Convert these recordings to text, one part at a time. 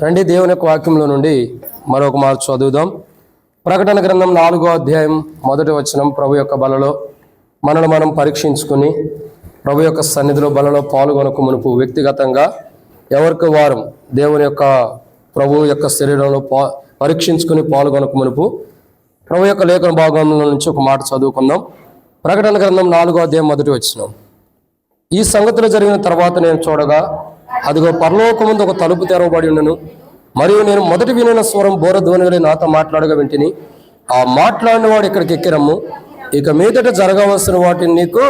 రండి దేవుని యొక్క వాక్యంలో నుండి మరొక మాట చదువుదాం. ప్రకటన గ్రంథం 4వ అధ్యాయం 1వ వచనం. ప్రభు యొక్క బలలో మనల్ని మనం పరీక్షించుకుని ప్రభు యొక్క సన్నిధిలో బలలో పాల్గొనక మునుపు వ్యక్తిగతంగా ఎవరికి వారం దేవుని యొక్క ప్రభు యొక్క శరీరంలో పరీక్షించుకుని పాల్గొనక మునుపు ప్రభు యొక్క లేఖన భాగంలో నుంచి ఒక మాట చదువుకుందాం. ప్రకటన గ్రంథం 4వ అధ్యాయం 1వ వచనం. ఈ సంగతులు జరిగిన తర్వాత నేను చూడగా అదిగో పరలోకముందు ఒక తలుపు తెరవబడి ఉండెను. మరియు నేను మొదటి వినిన స్వరం బోరధ్వని వలె నాతో మాట్లాడగా వింటిని. ఆ మాట్లాడిన వాడు ఇక్కడికి ఎక్కిరమ్ము, ఇక మీదట జరగవలసిన వాటిని నీకు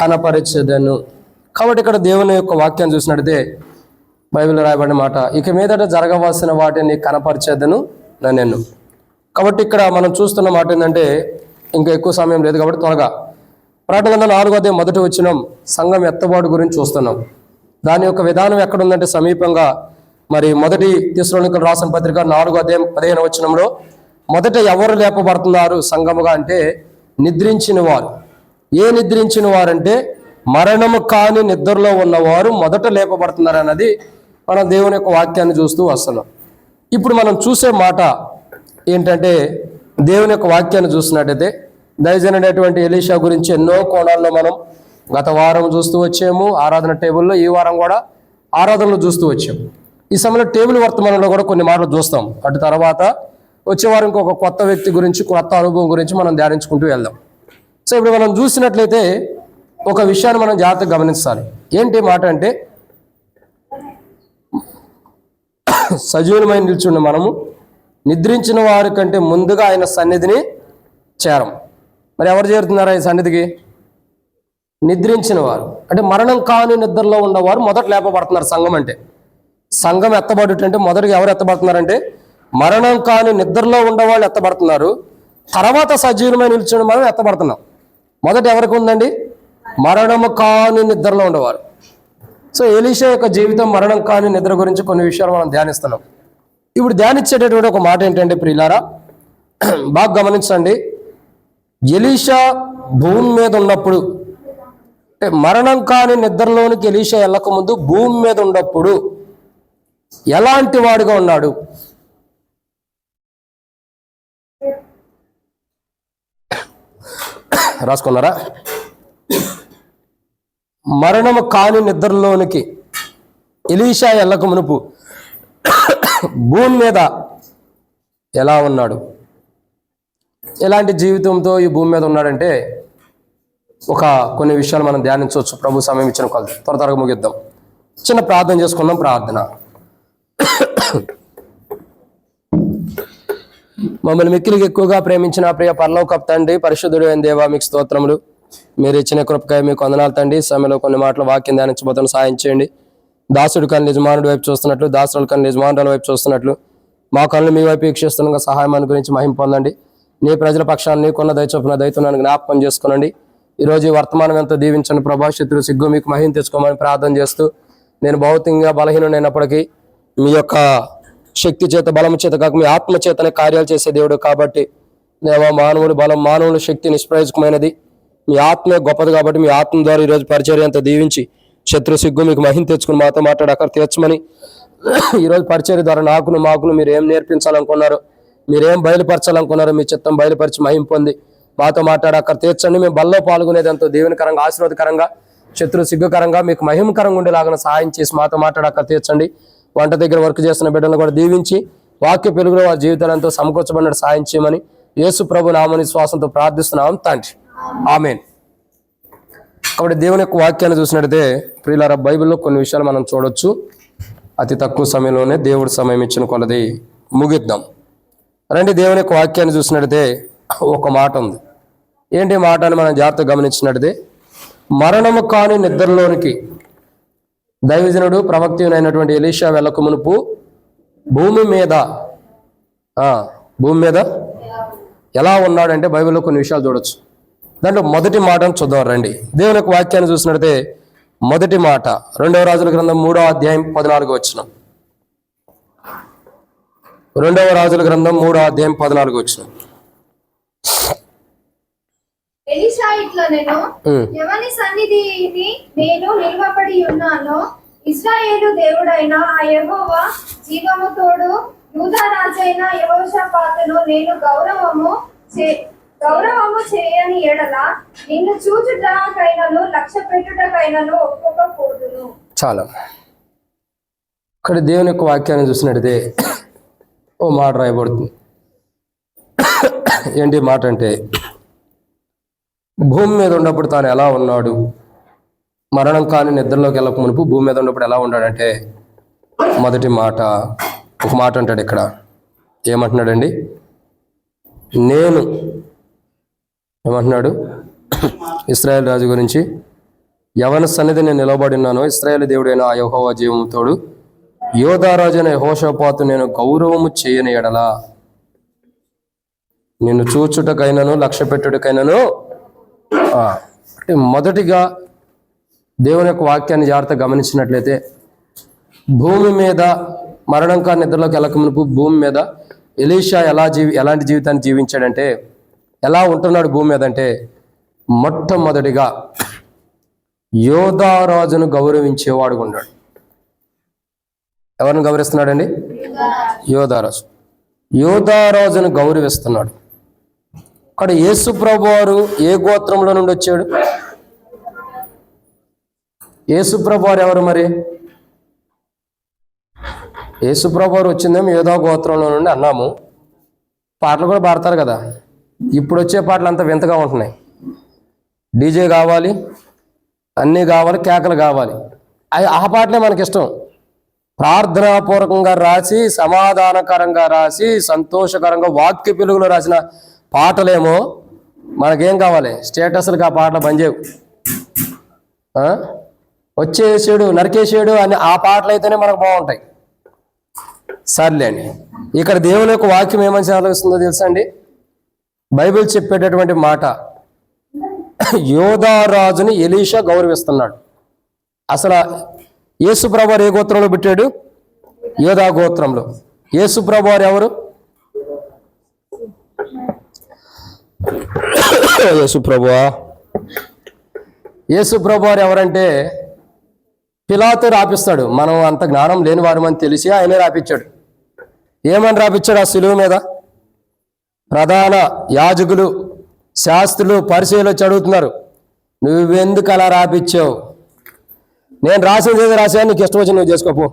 కనపరిచేదను. కాబట్టి ఇక్కడ దేవుని యొక్క వాక్యాన్ని చూసినట్టే బైబిల్లో రాయబడిన మాట, ఇక మీదట జరగవలసిన వాటిని నీకు కనపరిచేదను నేను. కాబట్టి ఇక్కడ మనం చూస్తున్న మాట ఏంటంటే, ఇంకా ఎక్కువ సమయం లేదు కాబట్టి త్వరగా ప్రకటన 4వ అధ్యాయం 1వ వచనం సంఘం ఎత్తబాటు గురించి చూస్తున్నాం. దాని యొక్క విధానం ఎక్కడుందంటే సమీపంగా మరి మొదటి తెస్సలోనికయులకు రాసిన పత్రిక 4వ అధ్యాయం 15వ వచనంలో మొదట ఎవరు లేపబడుతున్నారు సంఘముగా అంటే నిద్రించిన వారు. ఏ నిద్రించిన వారంటే మరణము కాని నిద్రలో ఉన్నవారు మొదట లేపబడుతున్నారు అన్నది మనం దేవుని యొక్క వాక్యాన్ని చూస్తూ వస్తున్నాం. ఇప్పుడు మనం చూసే మాట ఏంటంటే, దేవుని యొక్క వాక్యాన్ని చూసినట్టయితే దైవజనుడైనటువంటి ఎలీషా గురించి ఎన్నో కోణాల్లో మనం గత వారం చూస్తూ వచ్చాము. ఆరాధన టేబుల్లో ఈ వారం కూడా ఆరాధనలు చూస్తూ వచ్చాము. ఈ సమయంలో టేబుల్ వర్తమానంలో కూడా కొన్ని మాటలు చూస్తాం. అటు తర్వాత వచ్చే వారం ఇంకొక కొత్త వ్యక్తి గురించి, కొత్త అనుభవం గురించి మనం ధ్యానించుకుంటూ వెళ్దాం. సో ఇప్పుడు మనం చూసినట్లయితే ఒక విషయాన్ని మనం జాగ్రత్తగా గమనించాలి. ఏంటి మాట అంటే, సజీవమైన నిల్చున్న మనము నిద్రించిన వారి కంటే ముందుగా ఆయన సన్నిధిని చేరం. మరి ఎవరు చేరుతున్నారు ఆయన సన్నిధికి? నిద్రించిన వారు అంటే మరణం కాని నిద్రలో ఉన్నవారు మొదట లేపబడుతున్నారు. సంఘం అంటే సంఘం ఎత్తబడుట అంటే మొదటిగా ఎవరు ఎత్తబడుతున్నారంటే మరణం కాని నిద్రలో ఉండేవాళ్ళు ఎత్తబడుతున్నారు. తర్వాత సజీవమైన నిల్చున్న మనం ఎత్తబడుతున్నాం. మొదట ఎవరికి ఉందండి? మరణము కాని నిద్రలో ఉండేవారు. సో ఎలీషా యొక్క జీవితం మరణం కాని నిద్ర గురించి కొన్ని విషయాలు మనం ధ్యానిస్తున్నాం. ఇప్పుడు ధ్యానించేటటువంటి ఒక మాట ఏంటంటే ప్రియులారా, బాగా గమనించండి. ఎలీషా భూమి మీద ఉన్నప్పుడు అంటే మరణం కాని నిద్రలోనికి ఎలీషా వెళ్ళక ముందు భూమి మీద ఉన్నప్పుడు ఎలాంటి వాడుగా ఉన్నాడు? రాసుకున్నారా? మరణము కాని నిద్రలోనికి ఎలీషా వెళ్ళక మునుపు భూమి మీద ఎలా ఉన్నాడు? ఎలాంటి జీవితంతో ఈ భూమి మీద ఉన్నాడంటే కొన్ని విషయాలు మనం ధ్యానించవచ్చు. ప్రభు సమయం ఇచ్చిన కొలది త్వరగా ముగిద్దాం. చిన్న ప్రార్థన చేసుకుందాం. ప్రార్థన. మమ్మల్ని మిక్కిలికి ఎక్కువగా ప్రేమించిన ప్రియ పరలోకపు తండ్రి, పరిశుద్ధుడు అయిన దేవా, మీకు స్తోత్రములు. మీరు ఇచ్చిన కృపకై మీకు వందనాలు తండ్రి. సమయంలో కొన్ని మాటలు వాక్యం ధ్యానించబోతున్న సాయం చేయండి. దాసుడు కన్ను యజమానుడి వైపు చూస్తున్నట్లు, దాసుడు కన్ను యజమానుల వైపు చూస్తున్నట్లు మా కళ్ళు మీ వైపు వీక్షిస్తున్న సహాయం గురించి మహిమ పొందండి. నీ ప్రజల పక్షాన్ని నీకున్న దయచొప్పున దయతో జ్ఞాపకం చేసుకునండి. ఈరోజు ఈ వర్తమానం ఎంతో దీవించండి ప్రభా. శత్రువు సిగ్గు మీకు మహిమ తెచ్చుకోమని ప్రార్థన చేస్తూ, నేను భౌతికంగా బలహీనైనప్పటికీ మీ యొక్క శక్తి చేత, బలం చేత కాక మీ ఆత్మ చేతనే కార్యాలు చేసే దేవుడు కాబట్టి దేవా, మానవుడు బలం, మానవుల శక్తి నిష్ప్రయోజకమైనది, మీ ఆత్మే గొప్పది కాబట్టి మీ ఆత్మ ద్వారా ఈరోజు పరిచర్య అంతా దీవించి శత్రు సిగ్గు మీకు మహిమ తెచ్చుకుని మాతో మాట్లాడి అక్కడ తీర్చమని, ఈరోజు పరిచర్య ద్వారా మాకును మీరు ఏం నేర్పించాలనుకున్నారో, మీరేం బయలుపరచాలనుకున్నారో మీ చిత్తం బయలుపరిచి మహిమ పొంది మాతో మాట్లాడి అక్కడ తీర్చండి. మేము బల్లో పాల్గొనేది ఎంతో దీవెనకరంగా, ఆశీర్వాదకరంగా, శత్రు సిగ్గుకరంగా, మీకు మహిమకరంగా ఉండేలాగా సహాయం చేసి మాతో మాట్లాడి అక్కడ తీర్చండి. వంట దగ్గర వర్క్ చేస్తున్న బిడ్డలను కూడా దీవించి వాక్య పెరుగులో వారి జీవితాలు ఎంతో సమకూర్చబడినట్టు సహాయం చేయమని యేసు ప్రభు నామని శ్వాసంతో ప్రార్థిస్తున్నాం తండ్రి. ఆమేన్. కాబట్టి దేవుని యొక్క వాక్యాన్ని చూసినట్టయితే ప్రియులారా, బైబిల్లో కొన్ని విషయాలు మనం చూడొచ్చు. అతి తక్కువ సమయంలోనే దేవుడు సమయం ఇచ్చిన కొలది ముగిద్దాం. రండి, దేవుని యొక్క వాక్యాన్ని చూసినట్టయితే ఒక మాట ఉంది. ఏంటి మాట అని మనం జాగ్రత్తగా గమనించినట్టయితే, మరణము కాని నిద్రలోనికి దైవజనుడు ప్రవక్తనైనటువంటి ఎలీషా వెళ్ళక మునుపు భూమి మీద ఎలా ఉన్నాడంటే బైబిల్లో కొన్ని విషయాలు చూడొచ్చు. దాంట్లో మొదటి మాటను చూద్దాం రండి. దేవుని యొక్క వాక్యాన్ని చూసినట్టయితే మొదటి మాట 2వ రాజుల గ్రంథం 3వ అధ్యాయం 14వ వచనం. 2వ రాజుల గ్రంథం 3వ అధ్యాయం 14వ వచనం. ఎలీషా ఇట్లనెను, ఎవని సన్నిధిని నేను నిలవబడి ఉన్నానో ఇశ్రాయేలు దేవుడైన ఆ యెహోవా జీవము తోడు యూదా రాజైన యెహోషాపాతును నేను గౌరవము చేయని ఎడల నిన్ను చూచుటకైనను లక్ష్య పెట్టుటకైనను ఒప్పుకోకూడదును. చాలా ఇక్కడ దేవుని యొక్క వాక్యాన్ని చూసినట్టయితే ఓ మాట రాయబడుతుంది. ఏంటి మాట అంటే, భూమి మీద ఉన్నప్పుడు తాను ఎలా ఉన్నాడు, మరణం కాని నిద్రలోకి వెళ్ళక మునుపు భూమి మీద ఉన్నప్పుడు ఎలా ఉన్నాడంటే, మొదటి మాట ఒక మాట అంటాడు ఇక్కడ. ఏమంటున్నాడండి? ఏమంటున్నాడు ఇశ్రాయేలు రాజు గురించి? యవన సన్నిధి నేను నిలబడి ఉన్నాను, ఇశ్రాయేలు దేవుడైన ఆ యెహోవా జీవముతోడు యోధారాజు అయిన యెహోషాపాతు నేను గౌరవము చేయని ఎడలా నిన్ను చూచుటకైనను లక్ష్య పెట్టుటకైనను. అంటే మొదటిగా దేవుని యొక్క వాక్యాన్ని జాగ్రత్తగా గమనించినట్లయితే, భూమి మీద మరణం కాని నిద్రలోకి వెళ్ళక మునుపు భూమి మీద ఎలీషా ఎలాంటి జీవితాన్ని జీవించాడంటే, ఎలా ఉంటున్నాడు భూమి మీద అంటే, మొట్టమొదటిగా యోధారాజును గౌరవించేవాడుగా ఉన్నాడు. ఎవరిని గౌరవిస్తున్నాడండి? యోధారాజును గౌరవిస్తున్నాడు. అక్కడ యేసు ప్రభు వారు ఏ గోత్రంలో నుండి వచ్చాడు? యేసు ప్రభు వారు ఎవరు మరి? యేసు ప్రభు వారు వచ్చిందేమో యోధా గోత్రంలో నుండి అన్నాము. పాటలు కూడా పాడతారు కదా. ఇప్పుడు వచ్చే పాటలు అంతా వింతగా ఉంటున్నాయి. డీజే కావాలి, అన్నీ కావాలి, కేకలు కావాలి. ఆ పాటలే మనకిష్టం. ప్రార్థనాపూర్వకంగా రాసి, సమాధానకరంగా రాసి, సంతోషకరంగా వాక్య పిలుగులో రాసిన పాటలేమో మనకేం కావాలి? స్టేటస్లకు ఆ పాటలు పనిచేయవు. వచ్చేసాడు, నరికేసాడు అని ఆ పాటలు అయితేనే మనకు బాగుంటాయి. సర్లేండి, ఇక్కడ దేవుని యొక్క వాక్యం ఏమని ఆలోచిస్తుందో తెలుసా అండి? బైబిల్ చెప్పేటటువంటి మాట, యోధారాజుని ఎలీషా గౌరవిస్తున్నాడు. అసలు యేసు ప్రభువారు ఏ గోత్రంలో పెట్టాడు? యోధా గోత్రంలో. యేసు ప్రభువారు ఎవరు? యేసు ప్రభువారు ఎవరంటే, పిలాతు రాపిస్తాడు. మనం అంత జ్ఞానం లేని వారమని తెలిసి ఆయనే రాపించాడు. ఏమని రాపించాడు? ఆ శిలువ మీద ప్రధాన యాజకులు, శాస్త్రులు, పరిచయులు వచ్చి అడుగుతున్నారు, నువ్వెందుకు అలా రాపించావు? నేను రాసింది ఏదో రాసా, నీకు ఇష్టం వచ్చి నువ్వు చేసుకోపో.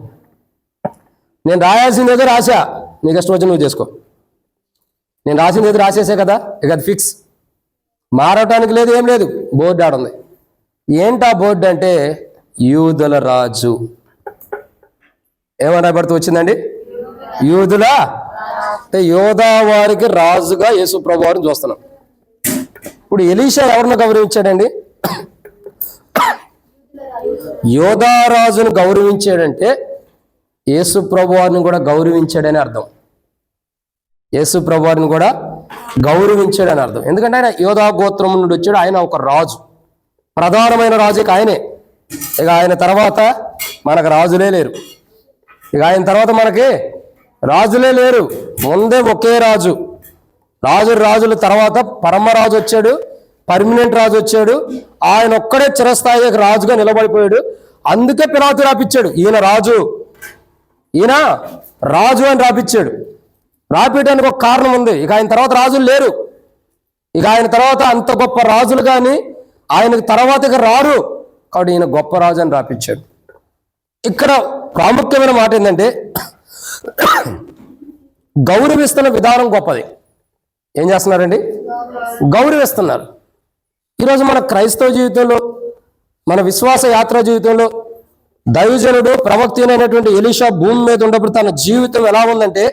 నేను రాయాల్సింది ఏదో రాసా, నీకు ఇష్టం వచ్చి నువ్వు చేసుకో. నేను రాసింది ఏదో రాసేసే కదా, ఇక అది ఫిక్స్, మారటానికి లేదు, ఏం లేదు. బోర్డు ఆడుంది. ఏంటా బోర్డు అంటే, యూదుల రాజు. ఏమన్నా పడుతూ వచ్చిందండి? యూదుల అంటే యోధా వారికి రాజుగా యేసు ప్రభు వారిని చూస్తున్నాం. ఇప్పుడు ఎలీషా ఎవరిని గౌరవించాడండి? యోధారాజును గౌరవించాడంటే యేసు ప్రభు వారిని కూడా గౌరవించాడని అర్థం. యేసు ప్రభు వారిని కూడా గౌరవించాడని అర్థం. ఎందుకంటే ఆయన యోధా గోత్రం నుండి వచ్చాడు. ఆయన ఒక రాజు, ప్రధానమైన రాజు. ఇక ఆయనే. ఇక ఆయన తర్వాత మనకు రాజులే లేరు. ఇక ఆయన తర్వాత మనకి రాజులే లేరు. ముందే ఒకే రాజు. రాజుల తర్వాత పరమరాజు వచ్చాడు, పర్మనెంట్ రాజు వచ్చాడు. ఆయన ఒక్కడే చిరస్థాయి రాజుగా నిలబడిపోయాడు. అందుకే పిలాతు రాపిచ్చాడు, ఈయన రాజు అని రాపిచ్చాడు. రాపియడానికి ఒక కారణం ఉంది. ఇక ఆయన తర్వాత రాజులు లేరు. ఇక ఆయన తర్వాత అంత గొప్ప రాజులు కానీ ఆయనకు తర్వాత ఇక రారు. కాబట్టి ఈయన గొప్ప రాజు అని రాపిచ్చాడు. ఇక్కడ ప్రాముఖ్యమైన మాట ఏంటంటే, గౌరవిస్తున్న విధానం గొప్పది. ఏం చేస్తున్నారండి? గౌరవిస్తున్నారు. ఈరోజు మన క్రైస్తవ జీవితంలో, మన విశ్వాస యాత్ర జీవితంలో దైవజనుడు, ప్రవక్త అయినటువంటి ఎలీషా భూమి మీద ఉన్నప్పుడు తన జీవితం ఎలా ఉందంటే,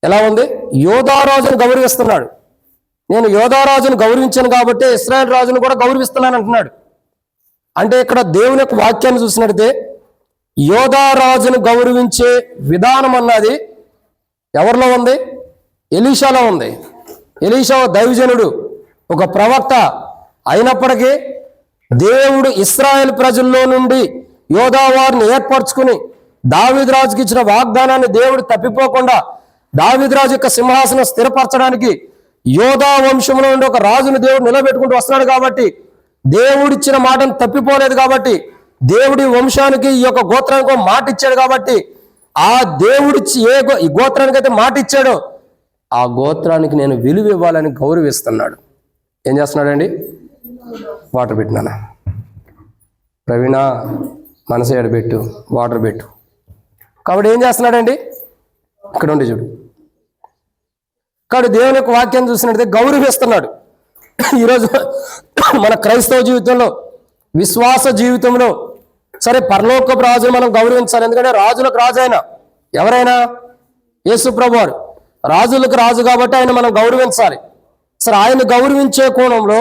ఎలా ఉంది? యోధారాజును గౌరవిస్తున్నాడు. నేను యోధారాజును గౌరవించాను కాబట్టి ఇశ్రాయేల్ రాజును కూడా గౌరవిస్తున్నాను అంటున్నాడు. అంటే ఇక్కడ దేవుని యొక్క వాక్యాన్ని చూసినట్లయితే యోధారాజును గౌరవించే విధానం అన్నది ఎవరిలో ఉంది? ఎలీషాలో ఉంది. ఎలీషా దైవజనుడు, ఒక ప్రవక్త అయినప్పటికీ దేవుడు ఇశ్రాయేల్ ప్రజల్లో నుండి యోధా వారిని ఏర్పరచుకుని దావీదు రాజుకి ఇచ్చిన వాగ్దానాన్ని దేవుడు తప్పిపోకుండా దావీదు రాజు యొక్క సింహాసనం స్థిరపరచడానికి యోధా వంశంలో నుండి ఒక రాజును దేవుడు నిలబెట్టుకుంటూ వస్తున్నాడు. కాబట్టి దేవుడిచ్చిన మాటను తప్పిపోలేదు. కాబట్టి దేవుడి వంశానికి, ఈ యొక్క గోత్రానికి మాట ఇచ్చాడు. కాబట్టి ఆ దేవుడు ఈ గోత్రానికి అయితే మాట ఇచ్చాడో ఆ గోత్రానికి నేను విలువ ఇవ్వాలని గౌరవిస్తున్నాడు. ఏం చేస్తున్నాడండి? వాటర్ పెట్టినానా ప్రవీణ, మనసు ఎడబెట్టు, వాటర్ పెట్టు. కాబట్టి ఏం చేస్తున్నాడండి? ఇక్కడ ఉండి చూడు. కాబట్టి దేవుని యొక్క వాక్యాన్ని చూసినట్లయితే గౌరవిస్తున్నాడు. ఈరోజు మన క్రైస్తవ జీవితంలో, విశ్వాస జీవితంలో సరే పరలోకపు రాజును మనం గౌరవించాలి. ఎందుకంటే రాజులకు రాజు ఆయన. ఎవరైనా? యేసు ప్రభు వారు రాజులకు రాజు కాబట్టి ఆయన మనం గౌరవించాలి. సరే ఆయన గౌరవించే కోణంలో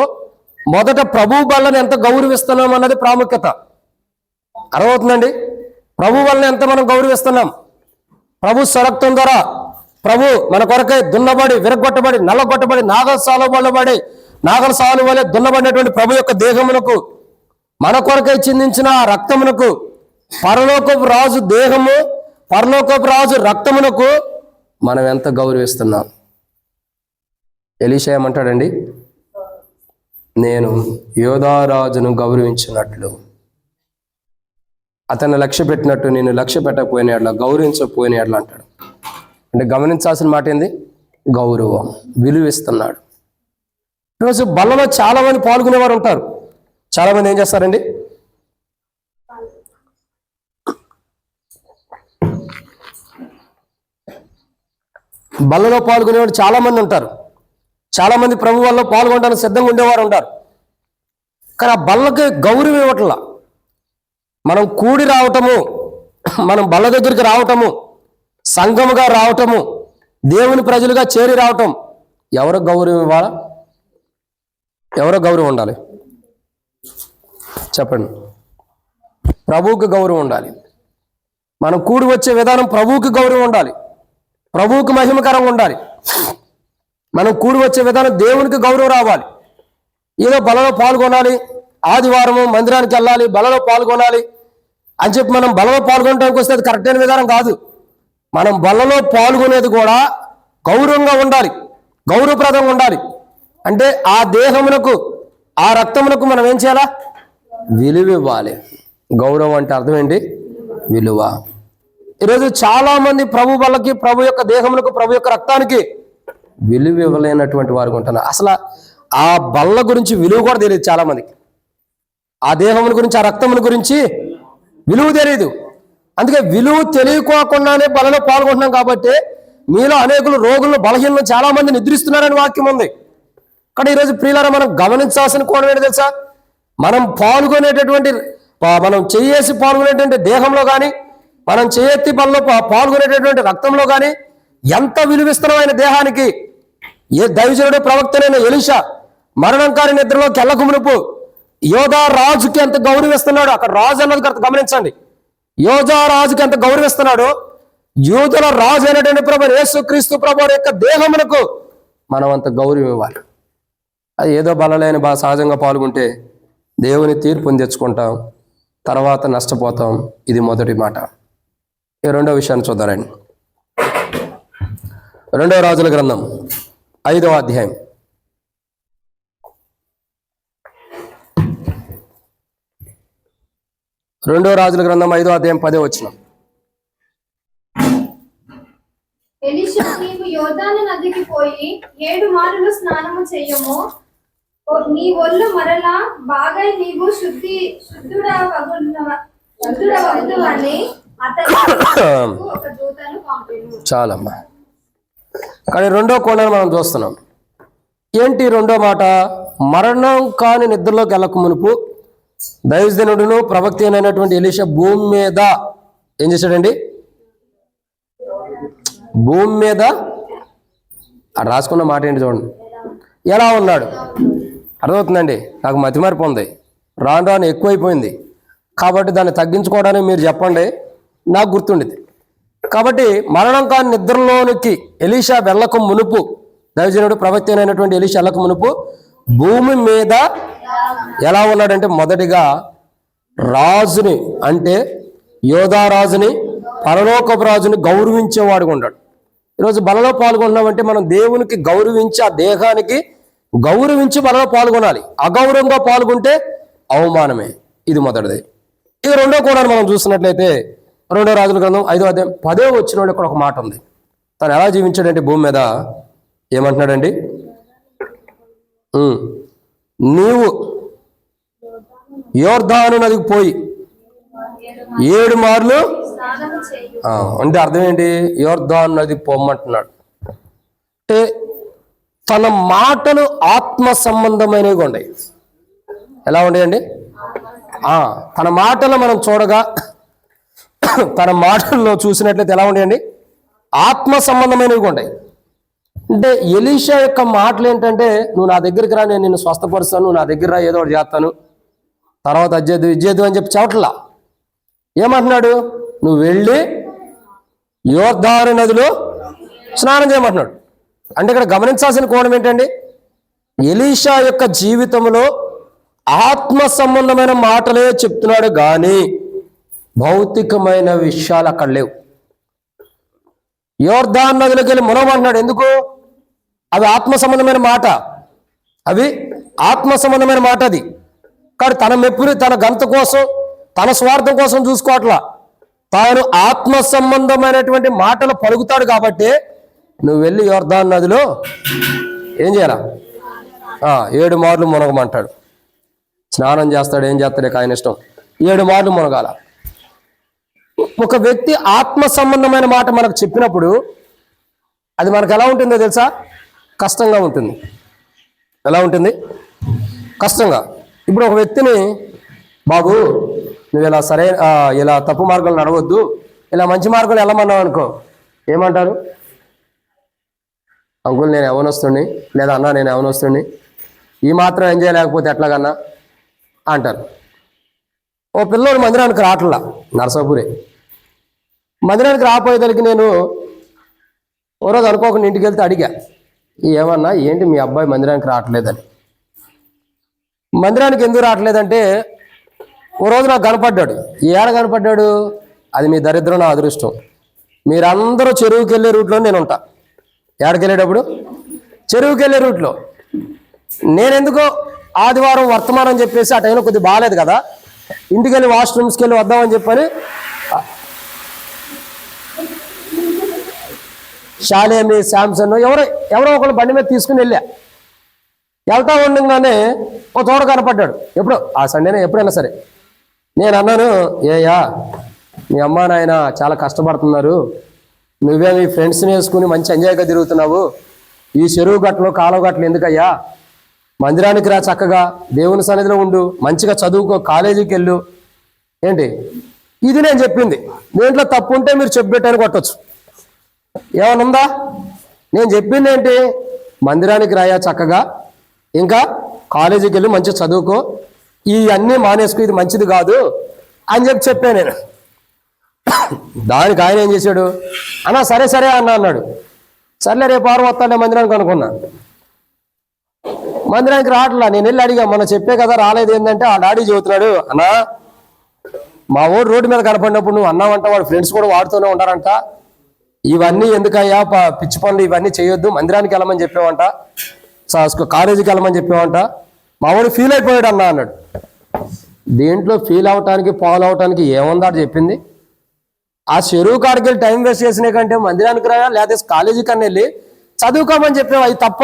మొదట ప్రభు వల్లని ఎంత గౌరవిస్తున్నాం అన్నది ప్రాముఖ్యత. అర్థమవుతుందండి? ప్రభు వలన ఎంత మనం గౌరవిస్తున్నాం. ప్రభు స్వరక్తం ద్వారా ప్రభు మన కొరకై దున్నబడి, విరగొట్టబడి, నల్లగొట్టబడి, నాగల సాలు వలె దున్నబడినటువంటి ప్రభు యొక్క దేహమునకు, మన కొరకై చిందించిన ఆ రక్తమునకు, పరలోకపు రాజు దేహము, పరలోకపు రాజు రక్తమునకు మనం ఎంత గౌరవిస్తున్నాం. ఎలీషా ఏమంటాడండి? నేను యోధారాజును గౌరవించినట్లు, అతన్ని లక్ష్య పెట్టినట్టు నేను లక్ష్య పెట్టకపోయిన అట్లా, గౌరవించకపోయిన అట్లా అంటాడు. అంటే గమనించాల్సిన మాట ఏంది? గౌరవం, విలువిస్తున్నాడు. ఈరోజు బల్లలో చాలా మంది పాల్గొనేవారు ఉంటారు. చాలా మంది ఏం చేస్తారండి? బల్లలో పాల్గొనేవాడు చాలా మంది ఉంటారు. చాలా మంది ప్రభు వల్ల పాల్గొనడానికి సిద్ధంగా ఉండేవారు ఉంటారు. కానీ ఆ బల్లకి గౌరవం ఇవ్వట్లా. మనం కూడి రావటము, మనం బల్ల దగ్గరికి రావటము, సంఘముగా రావటము, దేవుని ప్రజలుగా చేరి రావటం, ఎవరో గౌరవం ఇవ్వాలా? ఎవరో గౌరవం ఉండాలి? చెప్పండి. ప్రభువుకి గౌరవం ఉండాలి. మనం కూడి వచ్చే విధానం ప్రభువుకి గౌరవం ఉండాలి, ప్రభువుకి మహిమకరంగా ఉండాలి. మనం కూడి వచ్చే విధానం దేవునికి గౌరవం రావాలి. ఏదో బలలో పాల్గొనాలి, ఆదివారము మందిరానికి వెళ్ళాలి, బలలో పాల్గొనాలి అని చెప్పి మనం బలలో పాల్గొనడానికి వస్తే అది కరెక్ట్ అయిన విధానం కాదు. మనం బలలో పాల్గొనేది కూడా గౌరవంగా ఉండాలి, గౌరవప్రదంగా ఉండాలి. అంటే ఆ దేహమునకు, ఆ రక్తమునకు మనం ఏం చేయాలా? విలువ ఇవ్వాలి. గౌరవం అంటే అర్థం ఏంటి? విలువ. ఈరోజు చాలా మంది ప్రభు బల్లకి, ప్రభు యొక్క దేహమునకు, ప్రభు యొక్క రక్తానికి విలువ ఇవ్వలేనటువంటి వారు ఉంటున్నారు. అసలు ఆ బల్ల గురించి విలువ కూడా తెలియదు చాలా మందికి. ఆ దేహముని గురించి, ఆ రక్తముని గురించి విలువ తెలియదు. అందుకే విలువ తెలియకోకుండానే బలలో పాల్గొంటున్నాం. కాబట్టి మీలో అనేకులు రోగులను, బలహీనలు చాలా మంది నిద్రిస్తున్నారని వాక్యం ఉంది. కానీ ఈరోజు ప్రియులారా, మనం గమనించాల్సిన కోణం ఏంటి తెలుసా? మనం పాల్గొనేటటువంటి, మనం చేసి పాల్గొనేటువంటి దేహంలో కానీ, మనం చేయెత్తి బలలో పాల్గొనేటటువంటి రక్తంలో కానీ ఎంత విలువిస్తున్నాం ఆయన దేహానికి. ఏ దైవజనుడు, ప్రవక్తనైన ఎలీషా మరణంకారి నిద్రలోకి వెళ్ళక మునుపు యోధా రాజుకి ఎంత గౌరవిస్తున్నాడు. అక్కడ రాజు అన్నది గమనించండి. యోధా రాజుకి ఎంత గౌరవిస్తున్నాడు. యూదుల రాజు అయినటువంటి ప్రభు యేసుక్రీస్తు ప్రభు యొక్క దేహమునకు మనం అంత గౌరవం ఇవ్వాలి. అది ఏదో బలలేని సహజంగా పాల్గొంటే దేవుని తీర్పుని తెచ్చుకుంటాం, తర్వాత నష్టపోతాం. ఇది మొదటి మాట. ఈ రెండో విషయాన్ని చూద్దారండి. 2వ రాజుల గ్రంథం 5వ అధ్యాయం. 2వ రాజుల గ్రంథం 5వ అధ్యాయం 10వ వచనం. ఎలీషా, నీవు యోర్దాను నదికి పోయి 7 మారులు స్నానము చెయ్యము, నీ ఒళ్ళు మరలా బాగా నీవు శుద్ధుడవగుదువని అతనికి ఒక దూతను పంపెను. చాలమ్మా. కానీ రెండో కోణాన్ని మనం చూస్తున్నాం. ఏంటి రెండో మాట? మరణం కాని నిద్రలోకి వెళ్ళక మునుపు దైవజనుడును ప్రవక్త అయినటువంటి ఎలీషా భూమి మీద ఏం చేశాడండి? భూమి మీద అక్కడ రాసుకున్న మాట ఏంటి చూడండి. ఎలా ఉన్నాడు? అర్థమవుతుందండి? నాకు మతిమరుపు ఉంది, రాను రాను ఎక్కువైపోయింది. కాబట్టి దాన్ని తగ్గించుకోవడానికి మీరు చెప్పండి, నాకు గుర్తుండేది. కాబట్టి మరణం కాని నిద్రలోనికి ఎలీషా వెళ్ళక మునుపు, దైవజనుడు ప్రవక్త అయినటువంటి ఎలీషా వెళ్ళక మునుపు భూమి మీద ఎలా ఉన్నాడంటే, మొదటిగా రాజుని, అంటే యోధారాజుని, పరలోకపు రాజుని గౌరవించేవాడుగా ఉన్నాడు. ఈరోజు బలలో పాల్గొన్నామంటే మనం దేవునికి గౌరవించి, ఆ దేహానికి గౌరవించి బలలో పాల్గొనాలి. అగౌరవంగా పాల్గొంటే అవమానమే. ఇది మొదటిది. ఇది రెండో కోణాన్ని మనం చూసినట్లయితే రెండో రాజుల గ్రంథం 5వ అధ్యాయం 10వ వచనంలో ఇక్కడ ఒక మాట ఉంది. తను ఎలా జీవించాడంటే భూమి మీద ఏమంటున్నాడండి? నీవు యోర్దాను నదికి పోయి 7 మార్లు స్నానము చేయు. అంటే అర్థం ఏంటి? యోర్దాను నది పొమ్మంటున్నాడు అంటే తన మాటలు ఆత్మ సంబంధమైనవి ఉన్నాయి. ఎలా ఉండేయండి? తన మాటలు మనం చూడగా తన మాటల్లో చూసినట్లయితే ఎలా ఉండేయండి? ఆత్మ సంబంధమైనవి ఉంటాయి. అంటే ఎలీషా యొక్క మాటలు ఏంటంటే, నువ్వు నా దగ్గరికి రా, నేను నిన్ను స్వస్థపరుస్తాను, నువ్వు నా దగ్గర రా, ఏదో ఒకటి చేస్తాను, తర్వాత అజ్జేద్దు ఇజ్జేద్దు అని చెప్పి చెప్పట్లా. ఏమంటున్నాడు? నువ్వు వెళ్ళి యోర్దాను నదిలో స్నానం చేయమంటున్నాడు. అంటే ఇక్కడ గమనించాల్సిన కోణం ఏంటండి? ఎలీషా యొక్క జీవితంలో ఆత్మ సంబంధమైన మాటలే చెప్తున్నాడు కానీ భౌతికమైన విషయాలు అక్కడ లేవు. యోర్దాను నదిలోకి వెళ్ళి మునగమంటున్నాడు. ఎందుకు? అవి ఆత్మ సంబంధమైన మాట, అవి ఆత్మ సంబంధమైన మాట. అది కానీ తన మెప్పుని, తన గంత కోసం, తన స్వార్థం కోసం చూసుకోవట్లా. తాను ఆత్మ సంబంధమైనటువంటి మాటలు పలుకుతాడు కాబట్టి నువ్వు వెళ్ళి యోర్దాను నదిలో ఏం చేయాలా? 7 మార్లు మునగమంటాడు. స్నానం చేస్తాడు, ఏం చేస్తాడు ఇక ఆయన ఇష్టం. 7 మార్లు మునగాల. ఒక వ్యక్తి ఆత్మ సంబంధమైన మాట మనకు చెప్పినప్పుడు అది మనకు ఎలా ఉంటుందో తెలుసా? కష్టంగా ఉంటుంది. ఎలా ఉంటుంది? కష్టంగా. ఇప్పుడు ఒక వ్యక్తిని, బాబు నువ్వు ఇలా తప్పు మార్గాలు నడవద్దు, ఇలా మంచి మార్గాలు వెళ్ళమన్నావు అనుకో, ఏమంటారు? అంకుల్ నేను ఎవనొస్తుండి, లేదా అన్న నేను ఎవనొస్తుండి, ఈ మాత్రం ఎంజాయ్ లేకపోతే ఎట్లాగన్నా అంటారు. ఓ పిల్లోడు మందిరానికి రావట్లా, నరసాపురే మందిరానికి రాపోయేదానికి నేను ఓ రోజు అనుకోకుండా ఇంటికి వెళ్తే అడిగా, ఏమన్నా ఏంటి మీ అబ్బాయి మందిరానికి రావట్లేదని. మందిరానికి ఎందుకు రావట్లేదంటే ఓ రోజు నాకు కనపడ్డాడు. ఏడ కనపడ్డాడు? అది మీ దరిద్రం, నా అదృష్టం. మీరందరూ చెరువుకి వెళ్ళే రూట్లో నేను ఉంటా. ఏడకి వెళ్ళేటప్పుడు చెరువుకి వెళ్ళే రూట్లో నేనెందుకో ఆదివారం వర్తమానం చెప్పేసి ఆ టైంలో కొద్దిగా బాగాలేదు కదా, ఇంటికి వెళ్ళి వాష్రూమ్స్కి వెళ్ళి వద్దామని చెప్పని షాలేమి, శాంసన్ ఎవరో ఒకళ్ళు బండి మీద తీసుకుని వెళ్తా ఉండగానే ఓ తోడ కనపడ్డాడు. ఎప్పుడో ఆ సండేనే, ఎప్పుడైనా సరే నేను అన్నాను, ఏయా మీ అమ్మ నాయన చాలా కష్టపడుతున్నారు, నువ్వే మీ ఫ్రెండ్స్ని వేసుకుని మంచి ఎంజాయ్గా తిరుగుతున్నావు, ఈ చెరువు గట్లు కాలువ గట్లు ఎందుకయ్యా, మందిరానికి రా, చక్కగా దేవుని సన్నిధిలో ఉండు, మంచిగా చదువుకో, కాలేజీకి వెళ్ళు. ఏంటి ఇది నేను చెప్పింది? దేంట్లో తప్పు ఉంటే మీరు చెప్పబెట్టని కొట్టచ్చు, ఏమన్నా ఉందా? నేను చెప్పింది ఏంటి? మందిరానికి రాయా చక్కగా, ఇంకా కాలేజీకి వెళ్ళి మంచిగా చదువుకో, ఇవన్నీ మానేసుకో, ఇది మంచిది కాదు అని చెప్పాను నేను. దానికి ఆయన ఏం చేశాడు? అన్నా సరే సరే అన్నాడు. సర్లే రేపు వారం వస్తాడే మందిరానికి అనుకున్నా. మందిరానికి రావట్లా. నేను వెళ్ళి అడిగా, మొన్న చెప్పే కదా రాలేదు ఏంటంటే ఆ డాడీ చెబుతున్నాడు, అన్నా మా ఊరు రోడ్డు మీద కనపడినప్పుడు నువ్వు అన్నావంట, వాడు ఫ్రెండ్స్ కూడా వాడుతూనే ఉంటారంట, ఇవన్నీ ఎందుకయ్యా పిచ్చి పనులు ఇవన్నీ చేయొద్దు, మందిరానికి వెళ్ళమని చెప్పావంట, కాలేజీకి వెళ్ళమని చెప్పావంట. మా వాడు ఫీల్ అయిపోయాడు అన్నాడు. దీంట్లో ఫీల్ అవటానికి ఫాలో అవటానికి ఏముందా చెప్పింది? ఆ చెరువు కాడికి వెళ్ళి టైం వేస్ట్ చేసిన కంటే మందిరానికి రాయా, లేకపోతే కాలేజీ కన్నా వెళ్ళి చదువుకోమని చెప్పావు. అది తప్ప?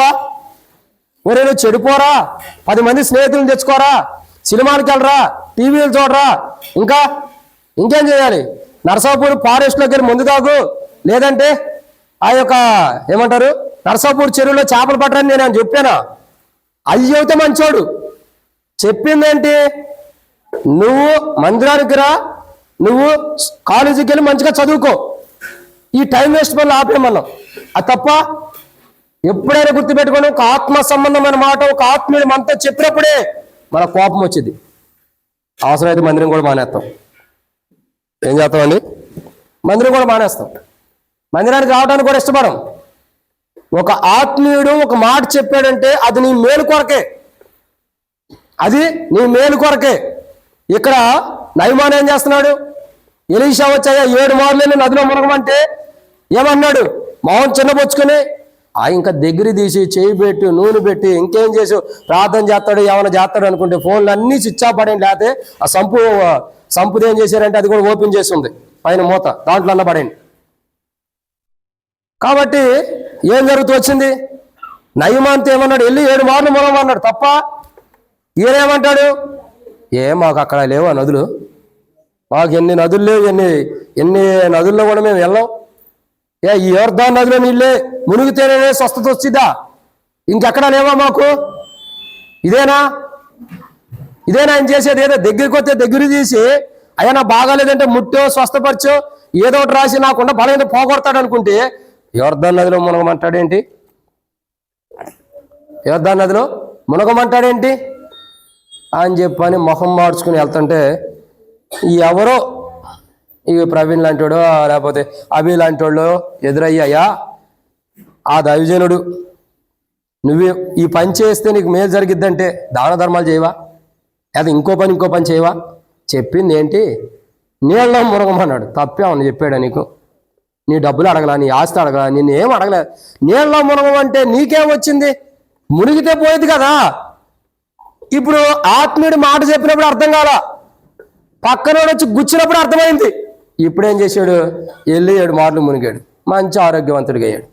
ఒరే నువ్వు చెడిపోరా, 10 మంది స్నేహితులను తెచ్చుకోరా, సినిమాలకు వెళ్ళరా, టీవీలు చూడరా, ఇంకేం చేయాలి? నరసాపూర్ ఫారెస్ట్లోకి వెళ్ళి ముందు తాగు, లేదంటే ఆ యొక్క ఏమంటారు నరసాపూర్ చెరువులో చేపలు పట్టరని నేను చెప్పానా? అది చెబితే మంచోడు. చెప్పిందేంటి? నువ్వు మందిరానికి రా, నువ్వు కాలేజీకి వెళ్ళి మంచిగా చదువుకో, ఈ టైం వేస్ట్ వల్ల ఆపేమన్నాం. అది తప్ప? ఎప్పుడైనా గుర్తుపెట్టుకోండి, ఒక ఆత్మ సంబంధమైన మాట ఒక ఆత్మీయుడు మనతో చెప్పినప్పుడే మన కోపం వచ్చింది. అవసరమైతే మందిరం కూడా మానేస్తాం. ఏం చేస్తామండి? మందిరం కూడా మానేస్తాం. మందిరానికి రావడానికి కూడా ఇష్టపడం. ఒక ఆత్మీయుడు ఒక మాట చెప్పాడంటే అది నీ మేలు కొరకే, అది నీ మేలు కొరకే. ఇక్కడ నయమాన్ ఏం చేస్తున్నాడు? ఎలీషా వచ్చాయా 7 మార్లు నదిలో మునగమంటే ఏమన్నాడు? మొహం చిన్నబొచ్చుకొని ఇంకా దగ్గర తీసి చేయి పెట్టి నూనె పెట్టి ఇంకేం చేసి ప్రార్థన చేస్తాడు, ఏమైనా చేస్తాడు అనుకుంటే ఫోన్లు అన్నీ స్విచ్ ఆఫ్ పడండి. లేకపోతే ఆ సంపుది ఏం చేశారంటే అది కూడా ఓపెన్ చేసి ఉంది. పైన మూత దాంట్లో అన్న పడేయండి. కాబట్టి ఏం జరుగుతూ వచ్చింది? నయమాంతో ఏమన్నాడు? వెళ్ళి 7 మార్లు మొలమన్నాడు తప్ప. ఈయనేమంటాడు? మాకు అక్కడ లేవా నదులు? మాకు ఎన్ని నదులు లేవు, ఎన్ని నదుల్లో కూడా మేము వెళ్ళాం. ఈ యోర్దాను నదిలో నీళ్ళే మునిగితేనే స్వస్థత వచ్చిద్దా? ఇంకెక్కడా లేవా మాకు? ఇదేనా ఆయన చేసేది? ఏదో దగ్గరికి వస్తే దగ్గర తీసి అయ్యా నా బాగాలేదంటే ముట్టో స్వస్థపరచో ఏదో ఒకటి రాసి నాకుండా బలమైన పోగొడతాడు అనుకుంటే యోర్దాను నదిలో మునగమంటాడేంటి? యోర్దాను నదిలో మునగమంటాడేంటి అని చెప్పని మొహం మార్చుకుని వెళ్తుంటే ఎవరో ఇవి ప్రవీణ్ లాంటి వాడు లేకపోతే అభి లాంటి వాళ్ళు ఎదురయ్యాయా, ఆ దైవజనుడు నువ్వు ఈ పని చేస్తే నీకు మేలు జరిగిద్దంటే దాన ధర్మాలు చేయవా, లేదా ఇంకో పని చేయవా? చెప్పింది ఏంటి? నీళ్ళలో మునగమన్నాడు. తప్పే అవును చెప్పాడా నీకు? నీ డబ్బులు అడగలా, నీ ఆస్తి అడగలా, నిన్ను ఏం అడగలేదు. నీళ్ళలో మునగమంటే నీకేం వచ్చింది? మునిగితే పోయేది కదా. ఇప్పుడు ఆత్మీయుడు మాట చెప్పినప్పుడు అర్థం కాల, పక్కనోడు వచ్చి గుచ్చినప్పుడు అర్థమైంది. ఇప్పుడేం చేశాడు? వెళ్ళి 7 మార్లు మునిగాడు, మంచి ఆరోగ్యవంతుడిగా అయ్యాడు.